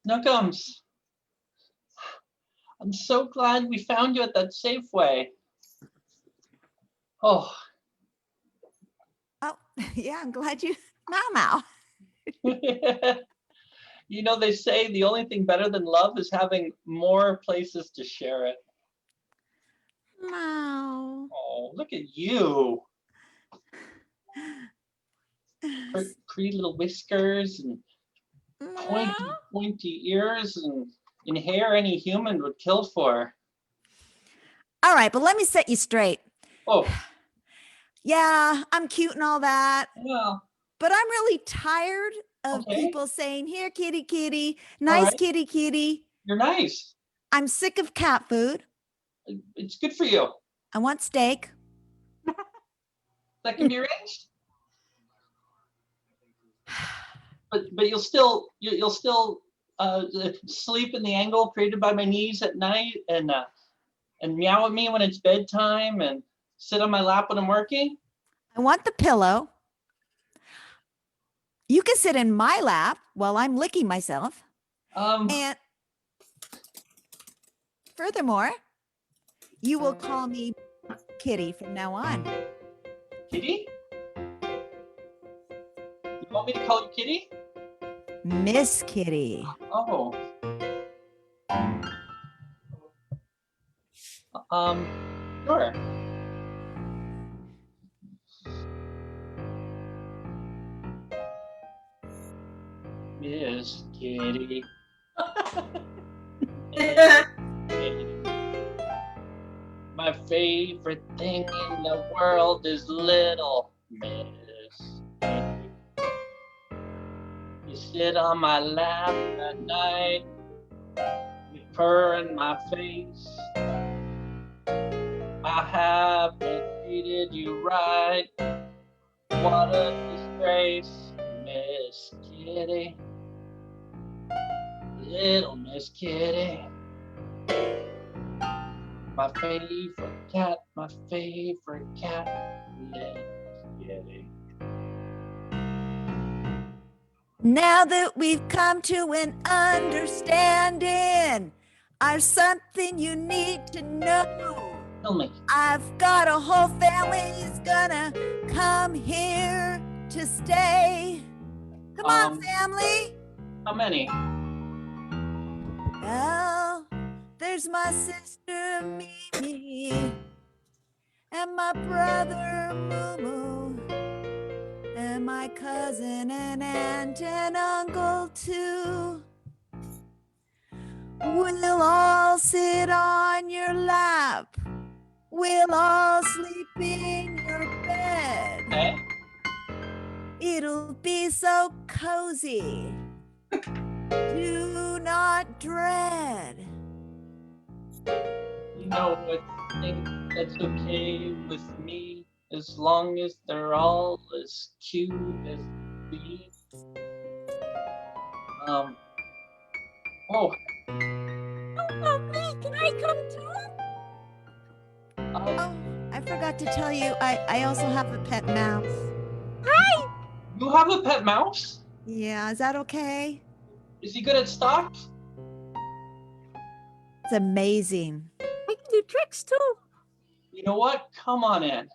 D: Snookums. I'm so glad we found you at that Safeway. Oh.
E: Oh, yeah, I'm glad you now.
D: You know, they say the only thing better than love is having more places to share it.
E: Meow.
D: Oh, look at you. Pretty little whiskers and pointy ears and hair any human would kill for.
E: All right, but let me set you straight.
D: Oh.
E: Yeah, I'm cute and all that.
D: Yeah.
E: But I'm really tired of people saying, here, kitty, kitty, nice
D: right.
E: kitty, kitty.
D: You're nice.
E: I'm sick of cat food.
D: It's good for you.
E: I want steak.
D: That can be arranged. But you'll still sleep in the angle created by my knees at night and meow at me when it's bedtime and sit on my lap when I'm working.
E: I want the pillow. You can sit in my lap while I'm licking myself. And furthermore, you will call me Kitty from now on.
D: Kitty? You want me to call you Kitty?
E: Miss Kitty.
D: Oh. Sure. Miss Kitty. My favorite thing in the world is little Miss Kitty. You sit on my lap at night, you purr in my face. I haven't treated you right. What a disgrace, Miss Kitty. Little Miss Kitty. My favorite cat, Little Miss Kitty.
E: Now that we've come to an understanding, I've something you need to know.
D: Tell me.
E: I've got a whole family who's gonna come here to stay. Come on, family.
D: How many?
E: Well, there's my sister Mimi and my brother Moo, and my cousin and aunt and uncle too. We'll all sit on your lap. We'll all sleep in your bed.
D: Okay.
E: It'll be so cozy. Do not dread.
D: You know what? I think that's okay with me as long as they're all as cute as me. Oh.
E: Oh, me, can I come too? Oh, I forgot to tell you, I also have a pet mouse. Hi!
D: You have a pet mouse?
E: Yeah, is that okay?
D: Is he good at stocks?
E: It's amazing.
J: I can do tricks too.
D: You know what? Come on in.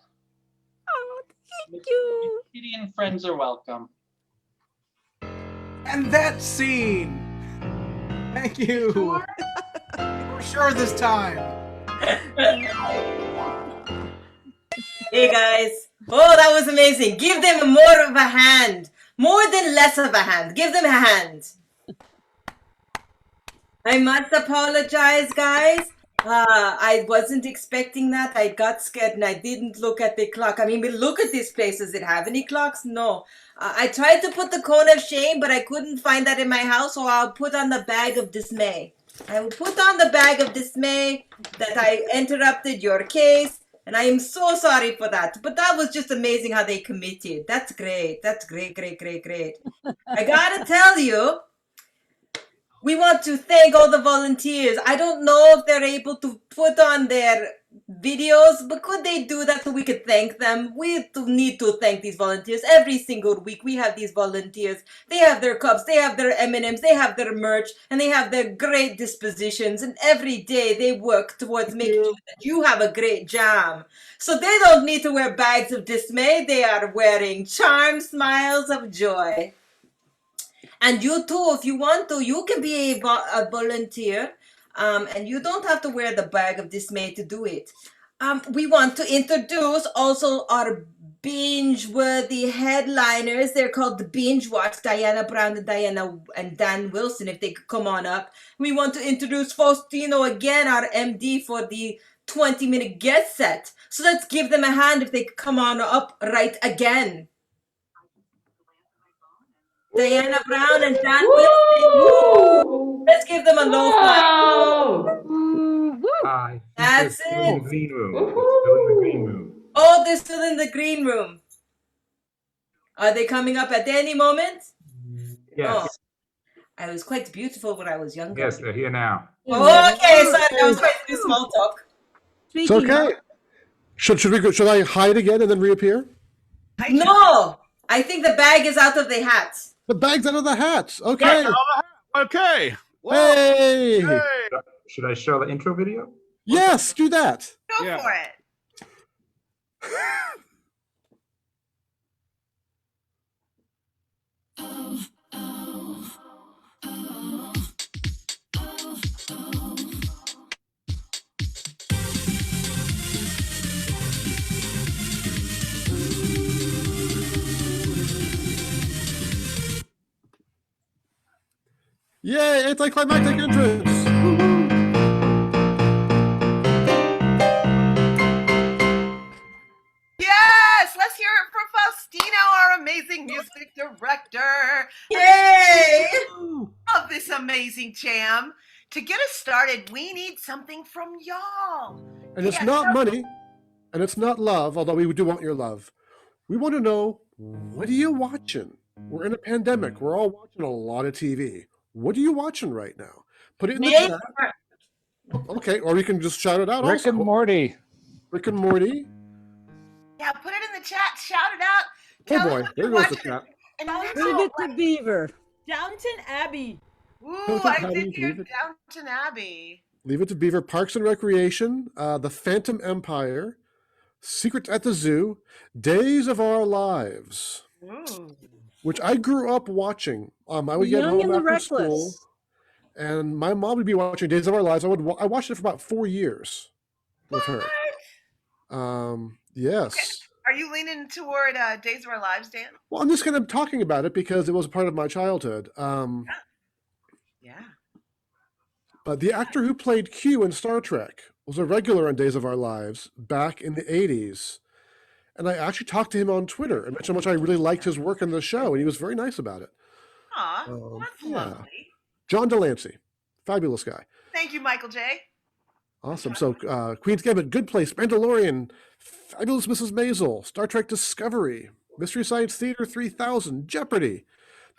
J: Oh, thank you.
D: Kitty and friends are welcome.
P: And that scene. Thank you. We're sure this time.
B: Hey guys. Oh, that was amazing. Give them more of a hand. More than less of a hand. Give them a hand. I must apologize, guys. I wasn't expecting that. I got scared and I didn't look at the clock. I mean, look at this place. Does it have any clocks? No. I tried to put the cone of shame, but I couldn't find that in my house, so I'll put on the bag of dismay. I will put on the bag of dismay that I interrupted your case, and I am so sorry for that. But that was just amazing how they committed. That's great. That's great, great, great, great. I gotta tell you, we want to thank all the volunteers. I don't know if they're able to put on their videos, but could they do that so we could thank them? We need to thank these volunteers. Every single week we have these volunteers. They have their cups, they have their M&Ms, they have their merch, and they have their great dispositions. And every day they work towards making sure that you have a great jam. So they don't need to wear bags of dismay. They are wearing charmed smiles of joy. And you too, if you want to, you can be a volunteer, and you don't have to wear the bag of dismay to do it. We want to introduce also our binge-worthy headliners. They're called the Bingewatch, Diana Brown and Dan Wilson, if they could come on up. We want to introduce Faustino again, our MD, for the 20-minute guest set. So let's give them a hand if they could come on up right again. Diana Brown and Dan Wilson. Let's give them a low five.
A: Hi.
B: That's
A: Still in the
B: it.
A: green room. Still in the green room.
B: Oh, they're still in the green room. Are they coming up at any moment?
A: Yes.
B: Oh, I was quite beautiful when I was younger.
A: Yes, they're here now.
B: Oh, okay, sorry, I was trying to do small talk.
H: It's okay. Should I hide again and then reappear?
B: No, I think the bag is out of the hat.
H: The bag's out of the hats. Okay.
S: Okay.
H: Hey.
A: Should I show the intro video?
H: Yes, do that.
W: Go for it.
H: Yay, anticlimactic entrance.
W: Yes, let's hear it for Faustino, our amazing music director.
B: Yay!
W: Of this amazing jam. To get us started, we need something from y'all.
H: And it's not money, and it's not love, although we do want your love. We want to know, what are you watching? We're in a pandemic. We're all watching a lot of TV. What are you watching right now? Put it in the chat. Okay, or you can just shout it out.
K: Rick and Morty.
H: Rick and Morty.
W: Yeah, put it in the chat. Shout it out.
H: Oh boy, there goes the chat.
W: And
J: Leave it to Beaver.
I: Downton Abbey.
W: Ooh,
H: Downton
W: I
H: Abbey,
W: did hear
H: leave it.
W: Downton Abbey.
H: Leave it to Beaver. Parks and Recreation, The Phantom Empire, Secrets at the Zoo, Days of Our Lives, which I grew up watching. I would get
J: Young
H: home
J: and the
H: after school,
J: Reckless.
H: and my mom would be watching Days of Our Lives. I watched it for about 4 years with her. Yes.
W: Are you leaning toward Days of Our Lives, Dan?
H: Well, I'm just kind of talking about it because it was a part of my childhood.
W: Yeah.
H: But the actor who played Q in Star Trek was a regular on Days of Our Lives back in the 80s. And I actually talked to him on Twitter and mentioned how much I really liked his work in the show, and he was very nice about it.
W: Aw, that's lovely.
H: John Delancey, fabulous guy.
W: Thank you, Michael J.
H: Awesome. So Queen's Gambit, Good Place, Mandalorian, Fabulous Mrs. Maisel, Star Trek Discovery, Mystery Science Theater 3000, Jeopardy,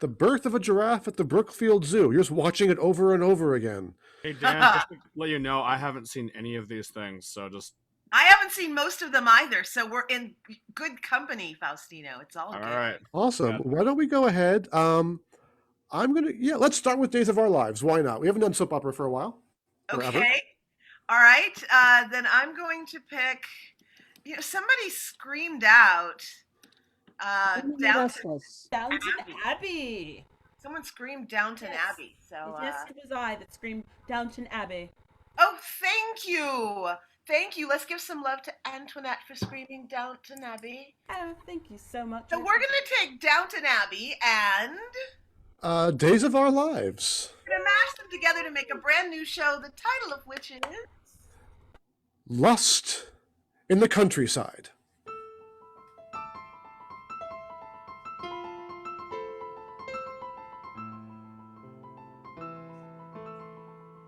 H: The Birth of a Giraffe at the Brookfield Zoo. You're just watching it over and over again.
S: Hey Dan, just to let you know, I haven't seen any of these things, so just
W: I haven't seen most of them either, so we're in good company, Faustino. It's all good.
S: All right.
H: Awesome. Why don't we go ahead? Let's start with Days of Our Lives. Why not? We haven't done soap opera for a while. Forever.
W: Okay. All right. Then I'm going to pick. Somebody screamed out. Downton
K: Abbey.
W: Someone screamed Downton Abbey. So.
K: Yes, it was I that screamed Downton Abbey.
W: Oh, thank you. Thank you. Let's give some love to Antoinette for screaming Downton Abbey.
K: Oh, thank you so much.
W: So we're going to take Downton Abbey and...
H: Days of Our Lives.
W: We're going to mash them together to make a brand new show, the title of which is...
H: Lust in the Countryside.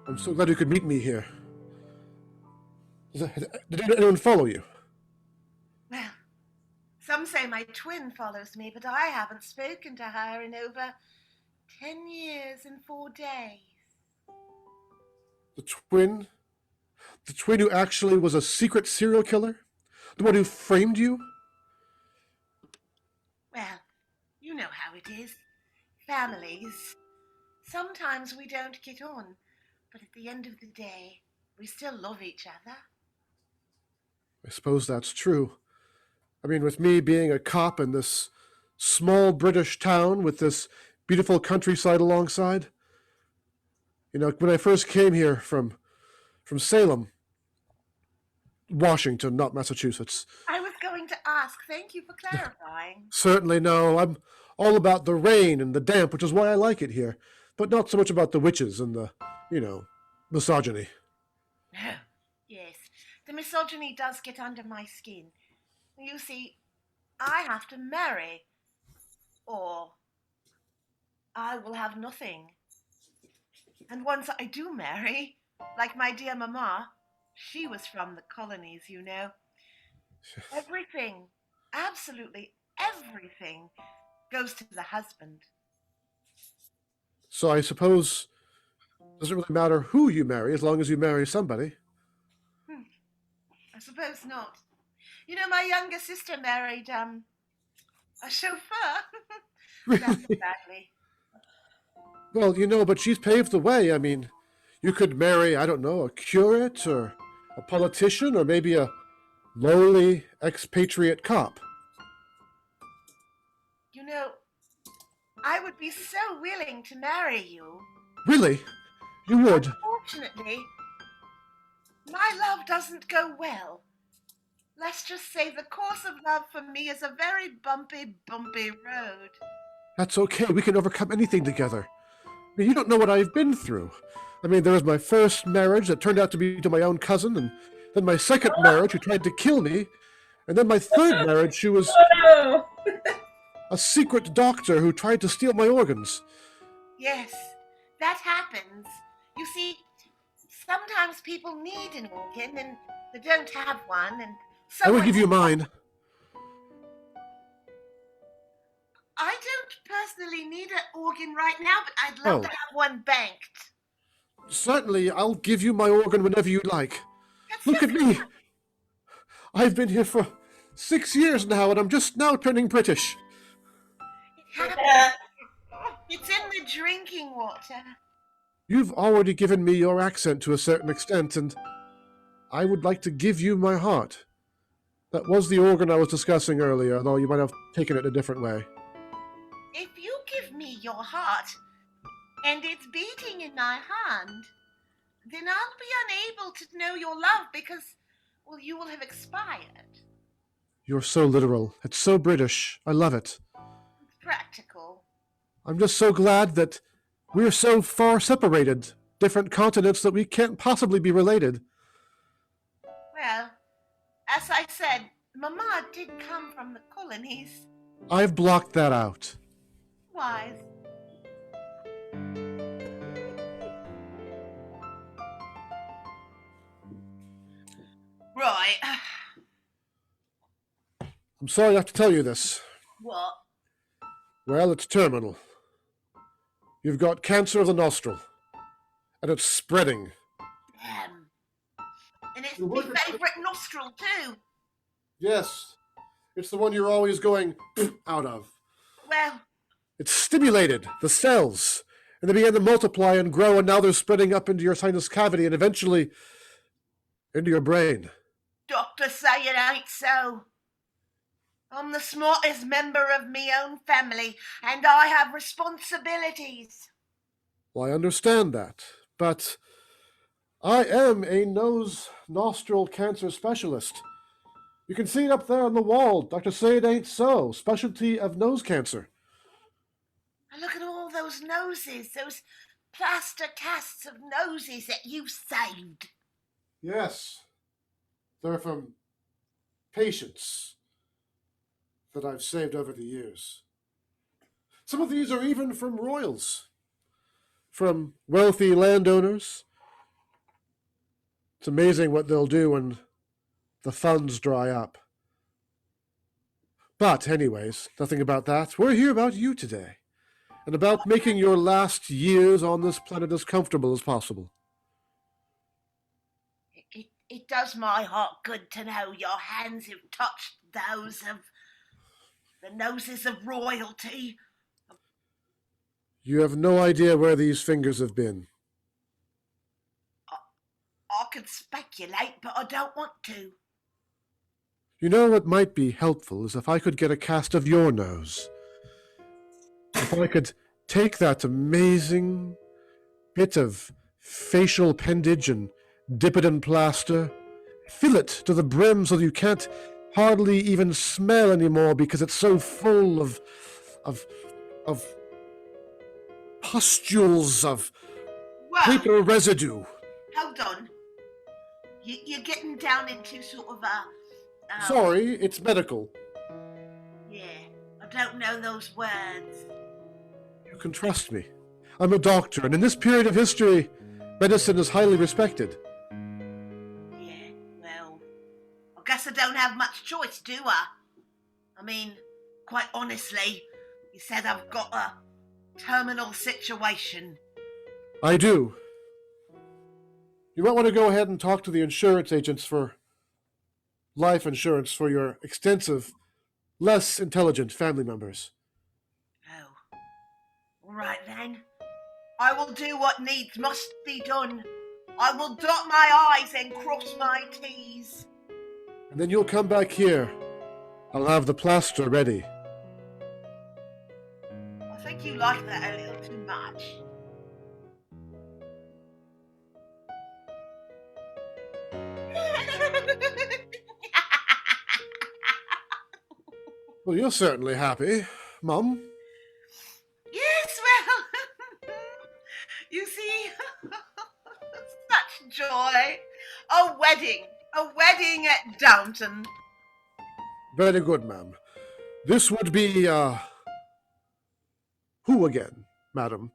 H: I'm so glad you could meet me here. Did anyone follow you?
W: Well, some say my twin follows me, but I haven't spoken to her in over 10 years and 4 days.
H: The twin? The twin who actually was a secret serial killer? The one who framed you?
W: Well, you know how it is. Families. Sometimes we don't get on, but at the end of the day, we still love each other.
H: I suppose that's true. I mean, with me being a cop in this small British town with this beautiful countryside alongside, when I first came here from Salem, Washington, not Massachusetts.
W: I was going to ask. Thank you for clarifying.
H: Certainly no. I'm all about the rain and the damp, which is why I like it here, but not so much about the witches and the, misogyny.
W: Yes, the misogyny does get under my skin. You see, I have to marry, or I will have nothing. And once I do marry, like my dear Mama, she was from the colonies, everything, absolutely everything, goes to the husband.
H: So I suppose it doesn't really matter who you marry as long as you marry somebody.
W: I suppose not. My younger sister married a chauffeur.
H: Really?
W: Badly.
H: Well, but she's paved the way. I mean, you could marry, I don't know, a curate or a politician or maybe a lowly expatriate cop.
W: I would be so willing to marry you.
H: Really? You would?
W: Unfortunately, my love doesn't go well. Let's just say the course of love for me is a very bumpy road.
H: That's okay. We can overcome anything together. I mean, you don't know what I've been through. I mean, there was my first marriage that turned out to be to my own cousin, and then my second marriage who tried to kill me, and then my third marriage who was a secret doctor who tried to steal my organs.
W: Yes, that happens. You see, sometimes people need an organ and they don't have one, and
H: I will give you mine.
W: I don't personally need an organ right now, but I'd love to have one banked.
H: Certainly, I'll give you my organ whenever you like. Look at me. I've been here for 6 years now, and I'm just now turning British.
W: It happens. It's in the drinking water.
H: You've already given me your accent to a certain extent, and I would like to give you my heart. That was the organ I was discussing earlier, though you might have taken it a different way.
W: If you give me your heart, and it's beating in my hand, then I'll be unable to know your love because, you will have expired.
H: You're so literal. It's so British. I love it.
W: It's practical.
H: I'm just so glad that we're so far separated, different continents that we can't possibly be related.
W: Well, as I said, Mama did come from the colonies.
H: I've blocked that out.
W: Wise. Right.
H: I'm sorry I have to tell you this.
W: What?
H: Well, it's terminal. You've got cancer of the nostril. And it's spreading.
W: And it's It's my favourite nostril too.
H: Yes, it's the one you're always going out of.
W: Well,
H: It's stimulated the cells, and they begin to multiply and grow, and now they're spreading up into your sinus cavity and eventually into your brain.
W: doctors say it ain't so. I'm the smartest member of me own family, and I have responsibilities.
H: Well, I understand that, but I am a nose-nostril cancer specialist. You can see it up there on the wall. Doctors say it ain't so. Specialty of nose cancer.
W: And look at all those noses, those plaster casts of noses that you've saved.
H: Yes, they're from patients that I've saved over the years. Some of these are even from royals, from wealthy landowners. It's amazing what they'll do when the funds dry up. But anyways, nothing about that. We're here about you today, and about making your last years on this planet as comfortable as possible.
W: It does my heart good to know your hands have touched those of the noses of royalty.
H: You have no idea where these fingers have been.
W: I could speculate, but I don't want to.
H: You know what might be helpful is if I could get a cast of your nose. If I could take that amazing bit of facial appendage and dip it in plaster, fill it to the brim so that you can't hardly even smell anymore because it's so full of pustules of paper residue.
W: Hold on. You're getting down into sort of a...
H: Sorry, it's medical.
W: Yeah, I don't know those words.
H: You can trust me. I'm a doctor, and in this period of history, medicine is highly respected.
W: Yeah, well, I guess I don't have much choice, do I? I mean, quite honestly, you said I've got a terminal situation.
H: I do. You might want to go ahead and talk to the insurance agents for life insurance for your extensive, less intelligent family members.
W: All right then. I will do what needs must be done. I will dot my I's and cross my T's.
H: And then you'll come back here. I'll have the plaster ready.
W: I think you like that a little too much.
H: Well, you're certainly happy, Mum.
W: Yes, well, you see, such joy. A wedding at Downton.
H: Very good, ma'am. This would be, who again, madam?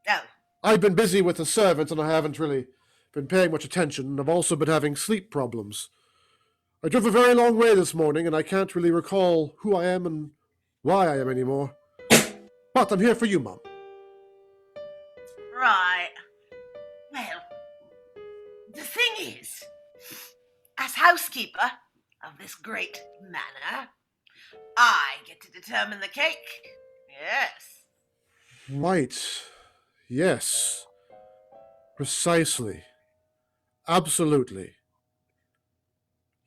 W: Oh.
H: I've been busy with the servants and I haven't really been paying much attention, and I've also been having sleep problems. I drove a very long way this morning and I can't really recall who I am and why I am anymore. But I'm here for you, Mum.
W: Right. Well, the thing is, as housekeeper of this great manor, I get to determine the cake. Yes.
H: Right. Yes. Precisely. Absolutely.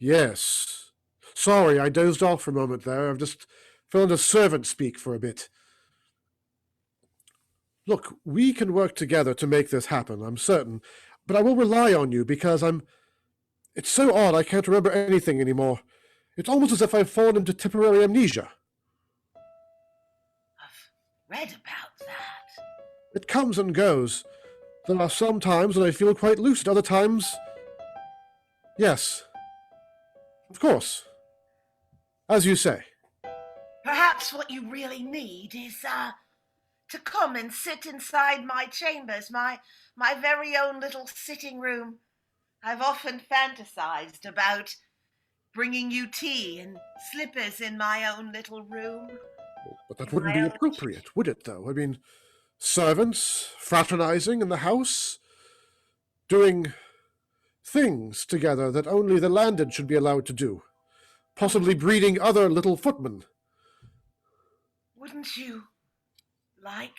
H: Yes. Sorry, I dozed off for a moment there. I've just fell into servant speak for a bit. Look, we can work together to make this happen, I'm certain. But I will rely on you because it's so odd I can't remember anything anymore. It's almost as if I've fallen into temporary amnesia.
W: I've read about that.
H: It comes and goes. There are some times when I feel quite lucid, other times... Yes. Of course. As you say.
W: Perhaps what you really need is, to come and sit inside my chambers, my very own little sitting room. I've often fantasized about bringing you tea and slippers in my own little room.
H: But that wouldn't be appropriate, would it, though? I mean, servants fraternizing in the house, doing things together that only the landed should be allowed to do, possibly breeding other little footmen.
W: Wouldn't you like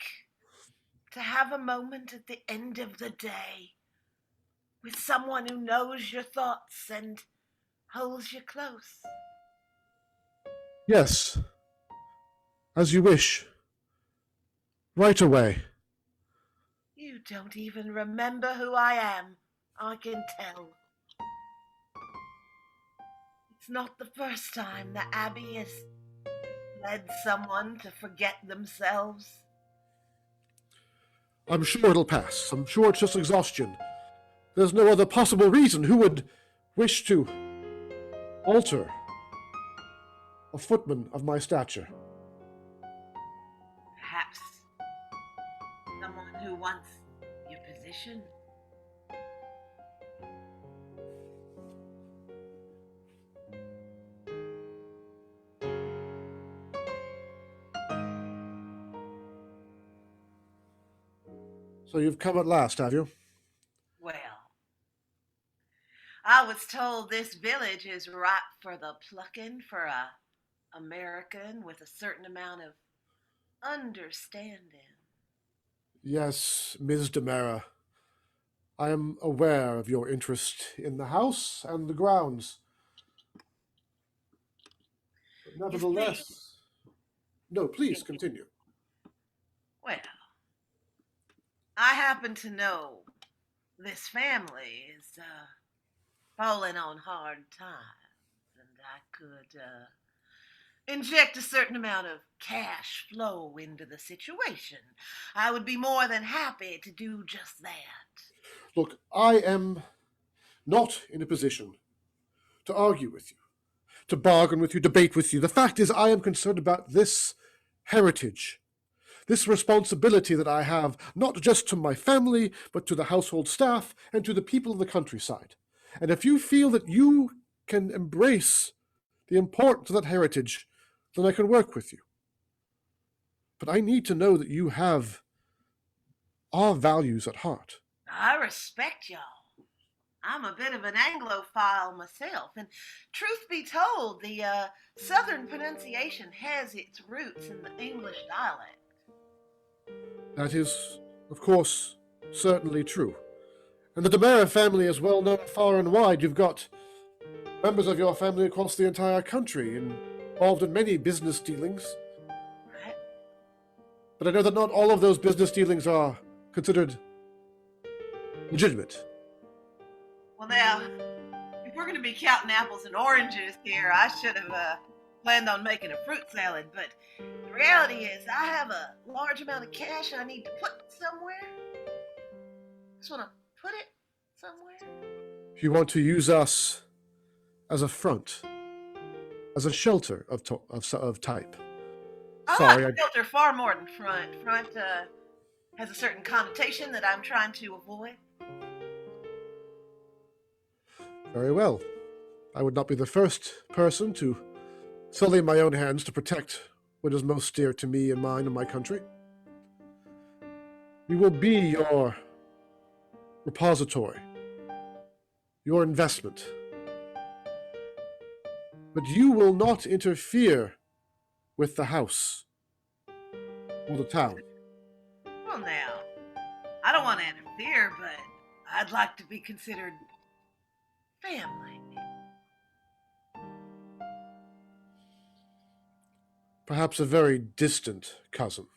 W: to have a moment at the end of the day with someone who knows your thoughts and holds you close?
H: Yes, as you wish. Right away.
W: You don't even remember who I am, I can tell. It's not the first time the Abbey has led someone to forget themselves.
H: I'm sure it'll pass. I'm sure it's just exhaustion. There's no other possible reason. Who would wish to alter a footman of my stature?
W: Perhaps someone who wants your position.
H: So you've come at last, have you?
W: Well, I was told this village is ripe for the plucking for a American with a certain amount of understanding.
H: Yes, Ms. Demera. I am aware of your interest in the house and the grounds. But nevertheless... No, please continue.
W: Well, I happen to know this family is falling on hard times, and I could inject a certain amount of cash flow into the situation. I would be more than happy to do just that.
H: Look, I am not in a position to argue with you, to bargain with you, debate with you. The fact is, I am concerned about this heritage, this responsibility that I have, not just to my family, but to the household staff and to the people of the countryside. And if you feel that you can embrace the importance of that heritage, then I can work with you. But I need to know that you have our values at heart.
W: I respect y'all. I'm a bit of an Anglophile myself, and truth be told, the Southern pronunciation has its roots in the English dialect.
H: That is, of course, certainly true. And the Demera family is well known far and wide. You've got members of your family across the entire country, involved in many business dealings.
W: Right.
H: But I know that not all of those business dealings are considered legitimate.
W: Well, now, if we're going to be counting apples and oranges here, I should have planned on making a fruit salad, but the reality is I have a large amount of cash I need to put somewhere. Just want to put it somewhere.
H: You want to use us as a front, as a shelter of type. Sorry,
W: I filter far more than front. Front has a certain connotation that I'm trying to avoid.
H: Very well. I would not be the first person to sully my own hands to protect what is most dear to me and mine and my country. We will be your repository, your investment. But you will not interfere with the house or the town.
W: Well, now, I don't want to interfere, but I'd like to be considered family.
H: Perhaps a very distant cousin.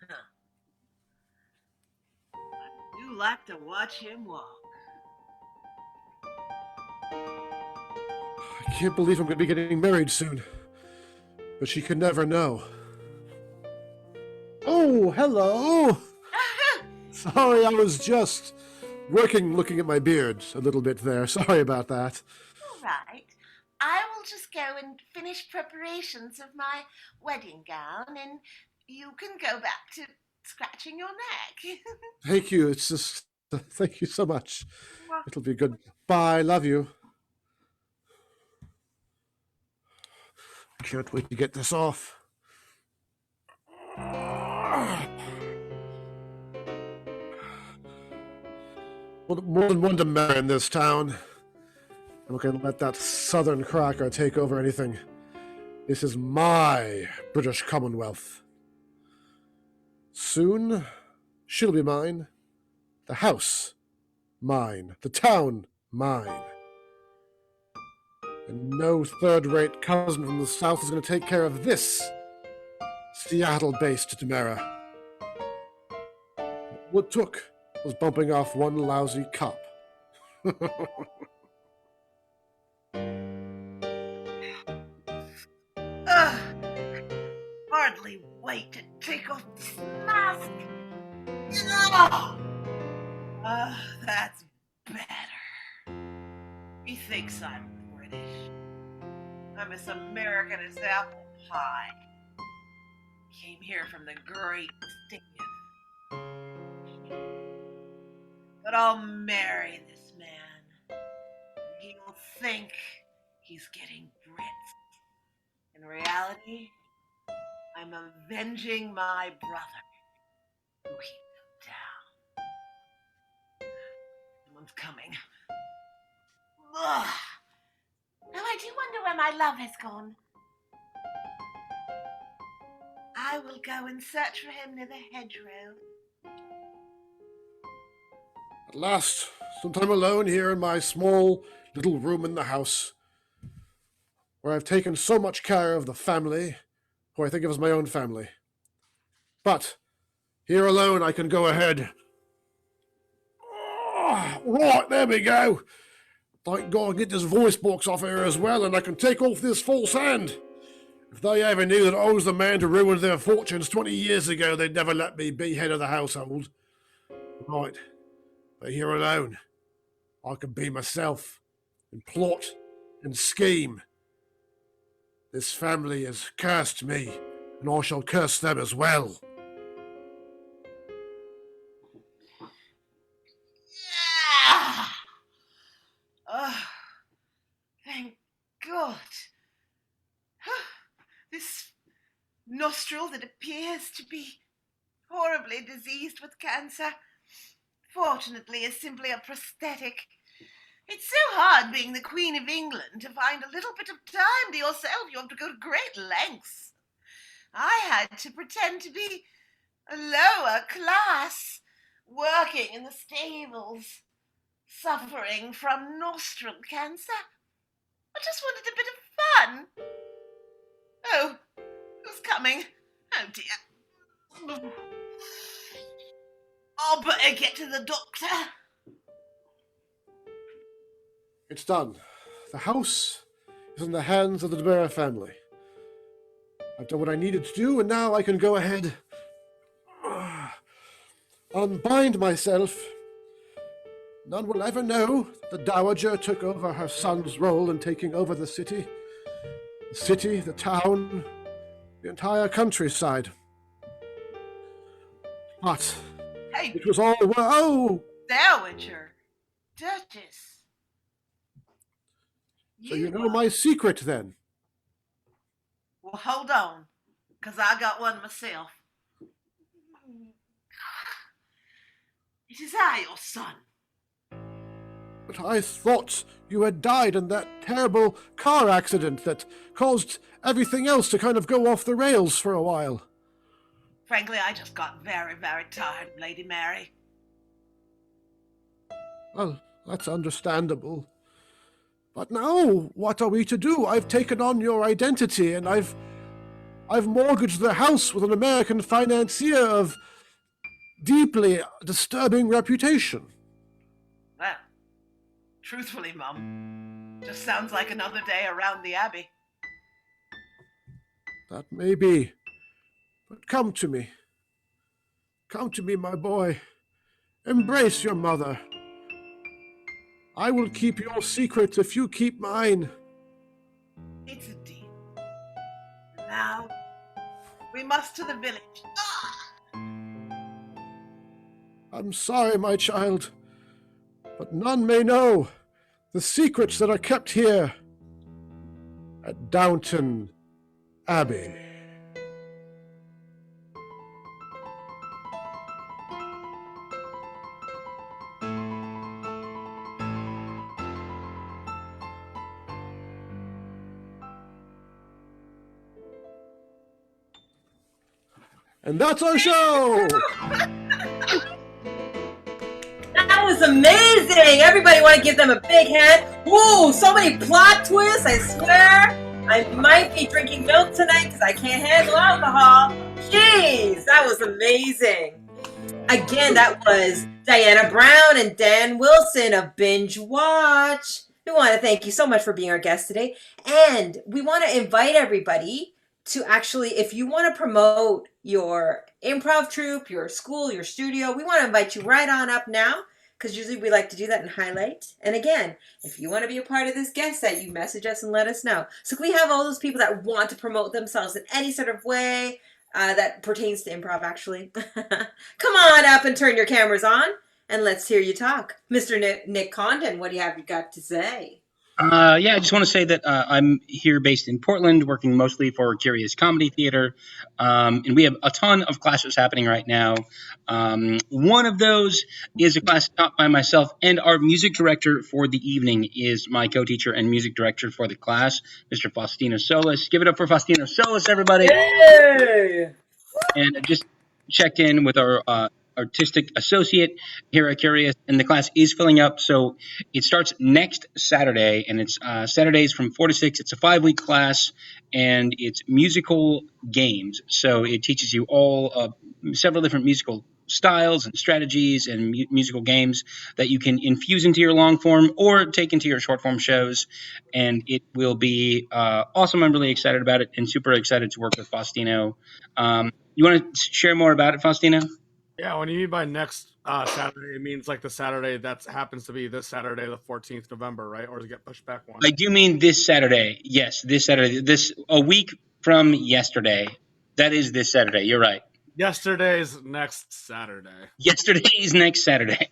W: Huh. I do like to watch him walk.
H: I can't believe I'm going to be getting married soon. But she could never know. Oh, hello! Sorry, I was just looking at my beard a little bit there. Sorry about that.
W: All right. I will just go and finish preparations of my wedding gown, and you can go back to scratching your neck.
H: Thank you. It's just, thank you so much. It'll be good. Bye. Love you. I can't wait to get this off. More than one to marry in this town. I'm not going to let that southern cracker take over anything. This is my British Commonwealth. Soon, she'll be mine. The house, mine. The town, mine. And no third-rate cousin from the south is going to take care of this Seattle-based Demera. What took was bumping off one lousy cop.
W: Hardly wait to take off this mask. Oh, that's better. He thinks I'm British. I'm as American as apple pie. Came here from the great state of... But I'll marry this man. He'll think he's getting Brits. In reality, I'm avenging my brother who he put down. Someone's coming. Ugh. Now I do wonder where my love has gone. I will go and search for him near the hedgerow.
H: At last, sometime alone here in my small little room in the house, where I've taken so much care of the family, who I think of as my own family. But here alone I can go ahead. Oh, right, there we go. Thank God, get this voice box off here as well, and I can take off this false hand. If they ever knew that I was the man who ruined their fortunes 20 years ago, they'd never let me be head of the household. Right, but here alone, I can be myself, and plot, and scheme. This family has cursed me, and I shall curse them as well.
W: Oh, thank God. This nostril that appears to be horribly diseased with cancer, fortunately is simply a prosthetic. It's so hard being the Queen of England to find a little bit of time to yourself. You have to go to great lengths. I had to pretend to be a lower class, working in the stables, suffering from nostril cancer. I just wanted a bit of fun. Oh, who's coming? Oh dear. I'll better get to the doctor.
H: It's done. The house is in the hands of the Demera family. I've done what I needed to do, and now I can go ahead, unbind myself. None will ever know the Dowager took over her son's role in taking over the city. The city, the town, the entire countryside. But
W: Hey,
H: it was all... Oh!
W: Dowager. Duchess.
H: So you know my secret, then?
W: Well, hold on, because I got one myself. It is I, your son.
H: But I thought you had died in that terrible car accident that caused everything else to kind of go off the rails for a while.
W: Frankly, I just got very, very tired, Lady Mary.
H: Well, that's understandable. But now, what are we to do? I've taken on your identity, and I've mortgaged the house with an American financier of deeply disturbing reputation.
W: Well, truthfully, Mum, just sounds like another day around the Abbey.
H: That may be. But come to me. Come to me, my boy. Embrace your mother. I will keep your secret if you keep mine.
W: It's a deal. Now, we must to the village.
H: I'm sorry, my child, but none may know the secrets that are kept here at Downton Abbey. And that's our show!
B: That was amazing! Everybody want to give them a big hand. Woo! So many plot twists, I swear. I might be drinking milk tonight because I can't handle alcohol. Jeez, that was amazing. Again, that was Diana Brown and Dan Wilson of Bingewatch. We want to thank you so much for being our guest today. And we want to invite everybody to actually, if you want to promote your improv troupe, your school, your studio, we want to invite you right on up now, because usually we like to do that and highlight. And again, if you want to be a part of this guest set, you message us and let us know. So can we have all those people that want to promote themselves in any sort of way that pertains to improv, actually? Come on up and turn your cameras on, and let's hear you talk. Mr. Nick Condon, what do you got to say?
G: Yeah, I just want to say that I'm here based in Portland, working mostly for Curious Comedy Theater, and we have a ton of classes happening right now. One of those is a class taught by myself, and our music director for the evening is my co-teacher and music director for the class, Mr. Faustino Solis. Give it up for Faustino Solis, everybody!
B: Yay!
G: And just checked in with our artistic associate here at Curious, and the class is filling up. So it starts next Saturday, and it's Saturdays from 4 to 6. It's a 5-week class, and it's musical games. So it teaches you all several different musical styles and strategies and musical games that you can infuse into your long form or take into your short form shows. And it will be awesome. I'm really excited about it and super excited to work with Faustino. You want to share more about it, Faustino?
S: Yeah, when you mean by next Saturday, it means like the Saturday that happens to be this Saturday, the 14th November, right? Or does it get pushed back one?
G: I do mean this Saturday. Yes, this Saturday. A week from yesterday. That is this Saturday. You're right.
S: Yesterday's next Saturday.
G: Yesterday's next Saturday.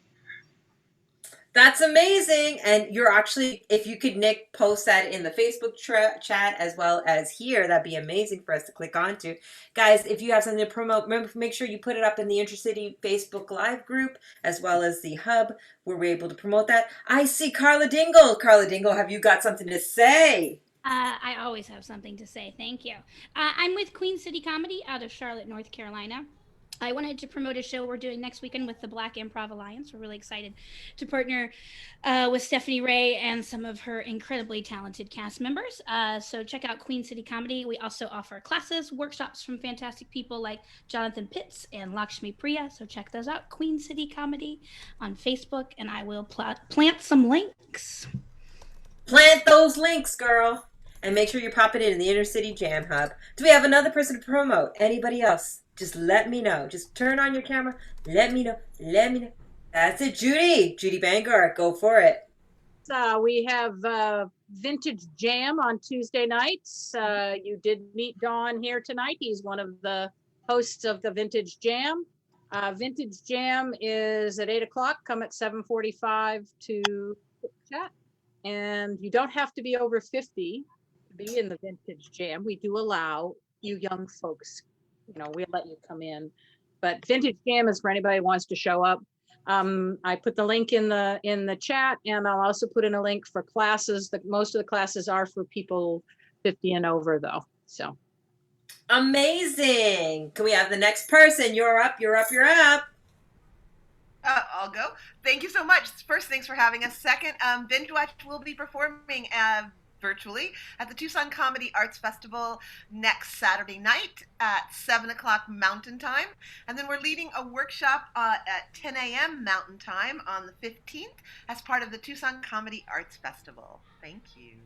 B: That's amazing. And you're actually, if you could, Nick, post that in the Facebook chat as well as here, that'd be amazing for us to click onto. Guys, if you have something to promote, remember, make sure you put it up in the InterCity Facebook Live group as well as the hub where we're able to promote that. I see Carla Dingle. Carla Dingle, have you got something to say?
X: I always have something to say. Thank you. I'm with Queen City Comedy out of Charlotte, North Carolina. I wanted to promote a show we're doing next weekend with the Black Improv Alliance. We're really excited to partner with Stephanie Ray and some of her incredibly talented cast members. So check out Queen City Comedy. We also offer classes, workshops from fantastic people like Jonathan Pitts and Lakshmi Priya. So check those out, Queen City Comedy on Facebook, and I will plant some links.
B: Plant those links, girl. And make sure you pop it in the InterCity Jam Hub. Do we have another person to promote? Anybody else? Just let me know. Just turn on your camera. Let me know. Let me know. That's it, Judy. Judy Bangor, go for it.
Q: We have Vintage Jam on Tuesday nights. You did meet Don here tonight. He's one of the hosts of the Vintage Jam. Vintage Jam is at 8 o'clock. Come at 7:45 to chat. And you don't have to be over 50 to be in the Vintage Jam. We do allow you young folks, we let you come in. But Vintage Jam is for anybody who wants to show up. I put the link in the chat, and I'll also put in a link for classes. Most of the classes are for people 50 and over, though. So
B: amazing. Can we have the next person? You're up. You're up. You're up.
W: I'll go. Thank you so much. First, thanks for having us. Second, Bingewatch will be performing virtually at the Tucson Comedy Arts Festival next Saturday night at 7 o'clock Mountain Time. And then we're leading a workshop at 10 a.m. Mountain Time on the 15th as part of the Tucson Comedy Arts Festival. Thank you.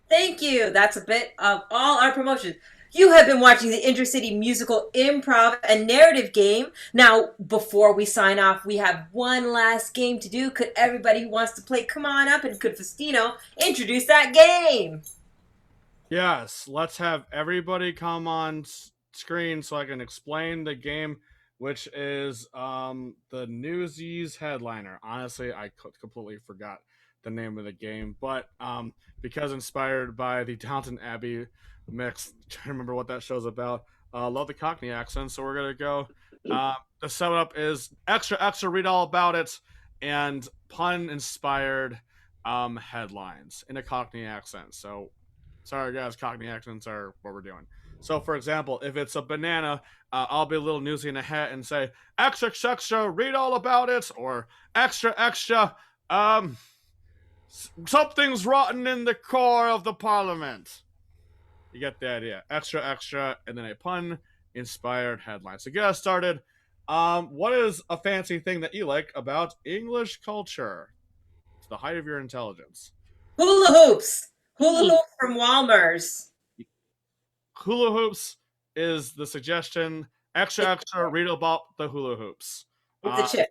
B: Thank you. That's a bit of all our promotions. You have been watching the InterCity musical improv and narrative game. Now, before we sign off, we have one last game to do. Could everybody who wants to play come on up, and could Faustino introduce that game?
S: Yes, let's have everybody come on screen so I can explain the game, which is the Newsies headliner. Honestly, I completely forgot the name of the game, but because inspired by the Downton Abbey mix, trying to remember what that show's about. Love the Cockney accent, so we're gonna go. The setup is extra, read all about it, and pun inspired headlines in a Cockney accent. So sorry guys, Cockney accents are what we're doing. So, for example, if it's a banana, I'll be a little newsy in the hat and say, extra, extra, read all about it, or extra, extra, something's rotten in the core of the parliament. You get the idea. Extra, extra, and then a pun-inspired headline. So get us started. What is a fancy thing that you like about English culture? To the height of your intelligence.
B: Hula hoops. Hula hoops from Walmers.
S: Hula hoops is the suggestion. Extra, extra, read about the hula hoops.
B: It's a chip.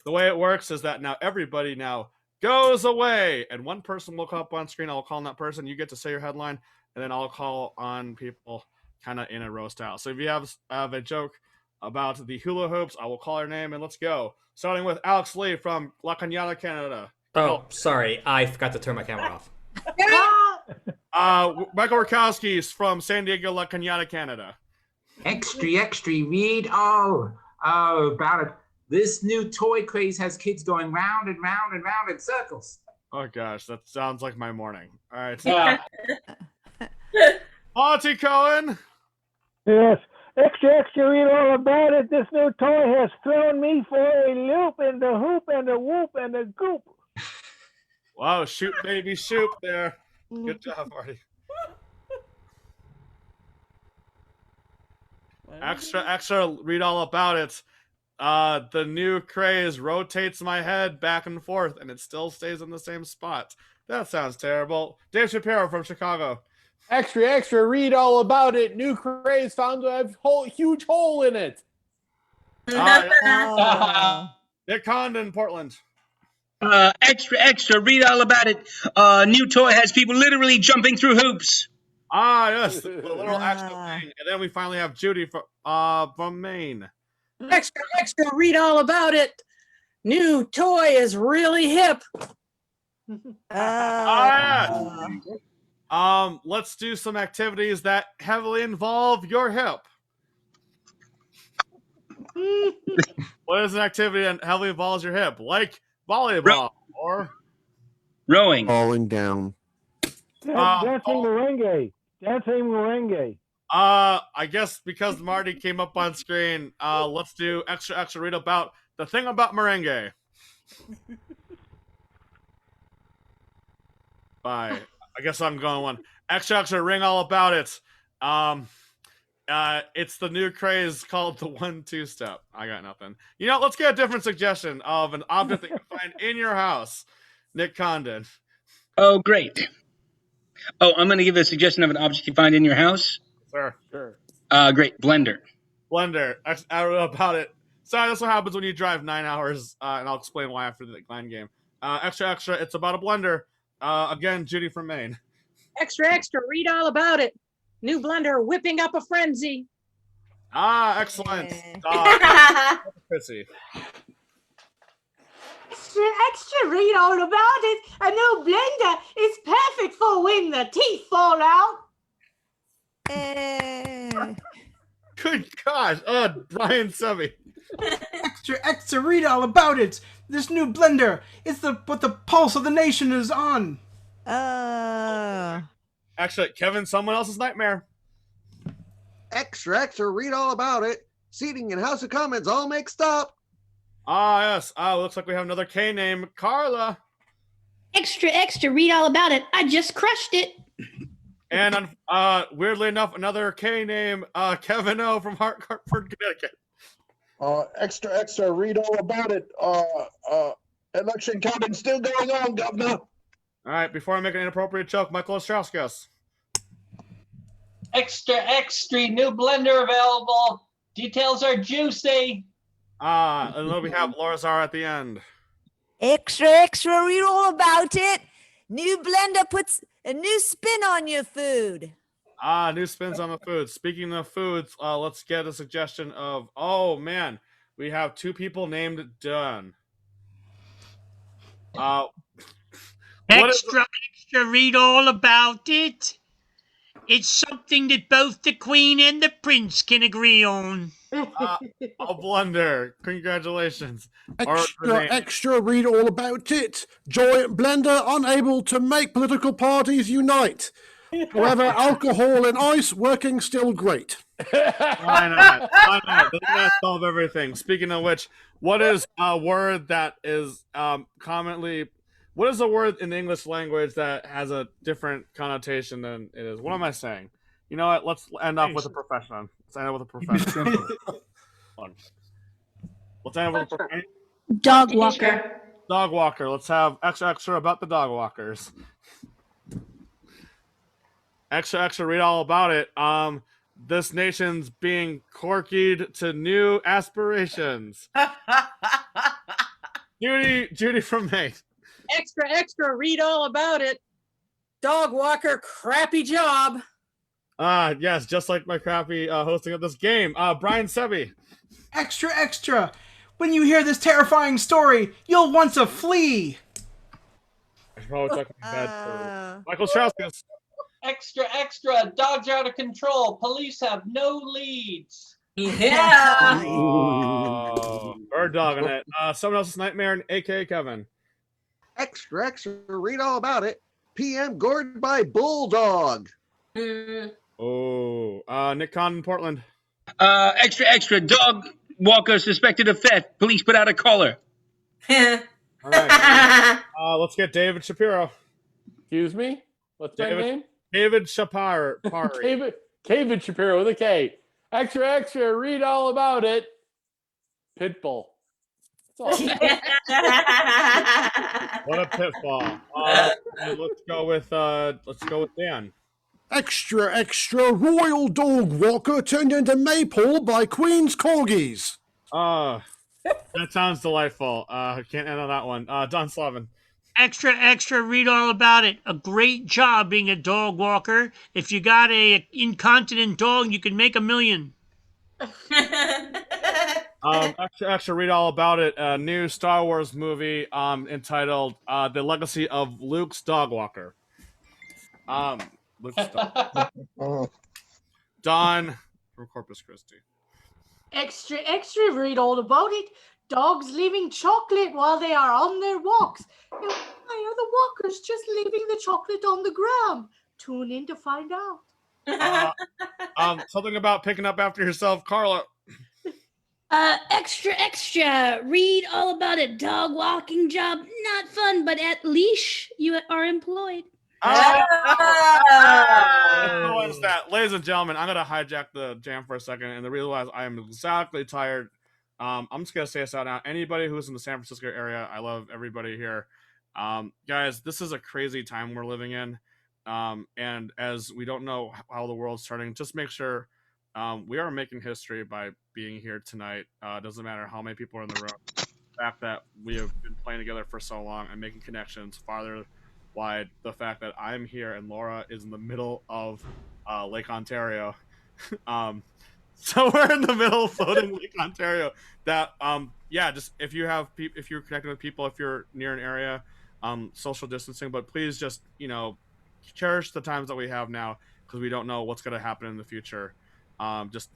S: The way it works is that now everybody now goes away, and one person will come up on screen. I'll call on that person. You get to say your headline, and then I'll call on people kind of in a row style. So if you have a joke about the hula hoops, I will call your name, and let's go. Starting with Alex Lee from La Cañada, Canada.
V: Oh, sorry. I forgot to turn my camera off.
S: Michael Wirkowski is from San Diego, La Cañada, Canada.
A: Extra, extra, read all about it. This new toy craze has kids going round and round and round in circles.
S: Oh gosh, that sounds like my morning. All right.
A: Yeah.
S: Monty Cohen.
L: Yes. Extra, extra, read all about it. This new toy has thrown me for a loop and the hoop and the whoop and the goop.
S: Wow, shoot, baby, shoot there. Good job, Marty. Extra, extra, read all about it. The new craze rotates my head back and forth, and it still stays in the same spot. That sounds terrible. Dave Shapiro from Chicago.
M: Extra, extra, read all about it. New craze found a huge hole in it.
S: Nick Condon, Portland.
G: Extra, extra, read all about it. New toy has people literally jumping through hoops.
S: Ah, yes, the little actual thing. And then we finally have Judy from Maine.
Q: Extra, extra, read all about it. New toy is really hip.
S: Let's do some activities that heavily involve your hip. What is an activity that heavily involves your hip? Like volleyball or
G: rowing.
L: Falling down. Dancing merengue. Dancing merengue.
S: I guess because Marty came up on screen, let's do extra, extra, read about the thing about merengue. Bye. I guess I'm going one. Extra, extra, ring all about it. It's the new craze called the 1-2 step. I got nothing. You know, let's get a different suggestion of an object that you can find in your house. Nick Condon.
G: Oh, great. Oh, I'm going to give a suggestion of an object you find in your house.
S: Sure. Sure.
G: Great. Blender.
S: Blender. I don't know about it. Sorry, that's what happens when you drive 9 hours, and I'll explain why after the line game. Extra, extra, it's about a blender. Again, Judy from Maine.
Q: Extra, extra, read all about it. New blender whipping up a frenzy.
S: Excellent. Chrissy.
I: Extra, extra, read all about it. A new blender is perfect for when the teeth fall out.
S: Good gosh. Brian Sebby.
P: Extra, extra, read all about it. This new blender, it's what the pulse of the nation is on.
S: Actually, Kevin, someone else's nightmare.
N: Extra, extra, read all about it. Seating in House of Commons all mixed up.
S: Yes. Looks like we have another K name, Carla.
X: Extra, extra, read all about it. I just crushed it.
S: And weirdly enough, another K name, Kevin O from Hartford, Connecticut.
C: Extra, extra, read all about it. Election counting still going on, Governor.
S: All right, before I make an inappropriate joke, Michael Astrauskas.
D: Extra, extra, new blender available. Details are juicy.
S: And then we have Laura Zara at the end.
E: Extra, extra, read all about it. New blender puts a new spin on your food.
S: New spins on the food. Speaking of foods, let's get a suggestion of, oh man, we have 2 people named Dunn.
R: Extra, extra, read all about it. It's something that both the Queen and the Prince can agree on.
S: A blender. Congratulations.
H: Extra, extra, read all about it. Giant blender unable to make political parties unite. However, alcohol and ice working still great.
S: Why not? Why not? Doesn't that solve everything? Speaking of which, what is a word that is commonly? What is a word in the English language that has a different connotation than it is? What am I saying? You know what? Let's end off with a profession. Let's end up with a profession. Let's end up with a profession.
X: Dog walker.
S: Dog walker. Let's have extra about the dog walkers. Extra read all about it. This nation's being corkied to new aspirations. Judy from Maine.
Q: Extra, read all about it. Dog walker, crappy job.
S: Yes, just like my crappy hosting of this game. Brian Sebby.
P: Extra. When you hear this terrifying story, you'll want to flee.
S: I should probably check my bed for Michael Astrauskas.
D: Extra, dogs are out of control. Police have no leads.
B: Yeah.
S: Oh, bird dog on it. Someone else's nightmare, aka Kevin.
N: Extra, read all about it. PM gored by bulldog.
S: Oh, Nick Condon, Portland.
G: Extra, dog walker suspected of theft. Police put out a collar.
S: All right. Let's get David Shapiro.
M: Excuse me? What's my name?
S: David Shapiro.
M: David Shapiro with a K. Extra, read all about it. Pitbull.
S: What a pitfall. Let's go with Dan.
H: Extra, royal dog walker turned into Maypole by Queen's Corgis.
S: That sounds delightful. Can't end on that one. Don Slavin.
R: Extra, read all about it. A great job being a dog walker. If you got a incontinent dog, you can make $1 million.
S: Extra, read all about it. A new Star Wars movie entitled The Legacy of Luke's Dog Walker. Luke's dog. Don from Corpus Christi.
I: Extra, read all about it. Dogs leaving chocolate while they are on their walks. Now, why are the walkers just leaving the chocolate on the ground? Tune in to find out.
S: Something about picking up after yourself, Carla.
X: Extra, read all about it. Dog walking job, not fun, but at least you are employed.
S: What is that? Ladies and gentlemen, I'm going to hijack the jam for a second and realize I am exactly tired. I'm just going to say this out now. Anybody who's in the San Francisco area, I love everybody here. Guys, this is a crazy time we're living in. And as we don't know how the world's turning, just make sure we are making history by being here tonight. Doesn't matter how many people are in the room. The fact that we have been playing together for so long and making connections farther wide. The fact that I'm here and Lara is in the middle of Lake Ontario. So we're in the middle of floating Lake Ontario. That just if you're connecting with people, if you're near an area, social distancing, but please just cherish the times that we have now because we don't know what's going to happen in the future. Just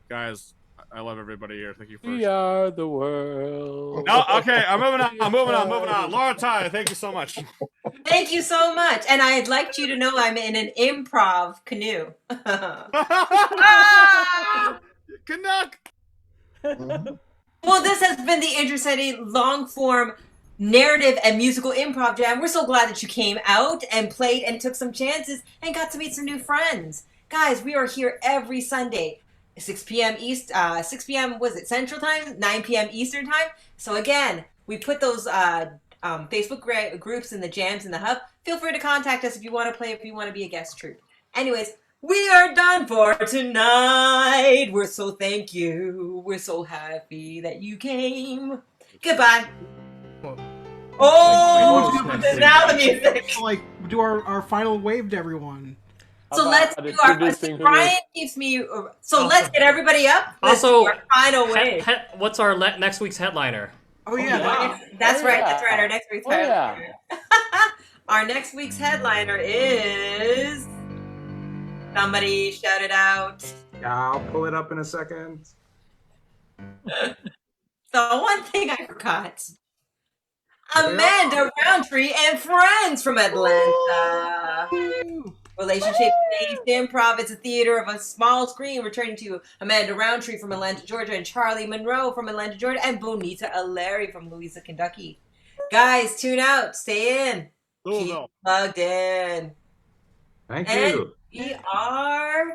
S: guys, I love everybody here. Thank you for.
M: We are the world.
S: No, okay, I'm moving on. Lara Ty, thank you so much.
B: Thank you so much. And I'd like you to know I'm in an improv canoe.
S: Canuck.
B: Well, this has been the InterCity long-form narrative and musical improv jam. We're so glad that you came out and played and took some chances and got to meet some new friends. Guys, we are here every Sunday, 6 p.m. was it Central Time, 9 p.m. Eastern Time. So again, we put those Facebook groups in the jams in the hub. Feel free to contact us if you want to play, if you want to be a guest troupe. Anyways, we are done for tonight. We're so thank you. We're so happy that you came. Goodbye. Oh, now the music.
P: Do our final wave to everyone.
B: So let's do our. Brian keeps me. So let's get everybody up. Let's do our final wave.
V: What's our next week's headliner?
P: Oh yeah,
B: that's right. That's right. Our next week's headliner.
M: Yeah.
B: Our next week's headliner is. Somebody shout it out.
A: Yeah, I'll pull it up in a second.
B: The one thing I forgot. Amanda Roundtree and friends from Atlanta. Relationship-based improv. It's a theater of a small screen, returning to Amanda Roundtree from Atlanta, Georgia, and Charlie Monroe from Atlanta, Georgia, and Bonita Aleri from Louisa, Kentucky. Guys, tune out. Stay in. Keep plugged in.
A: Thank
B: And
A: you.
B: we are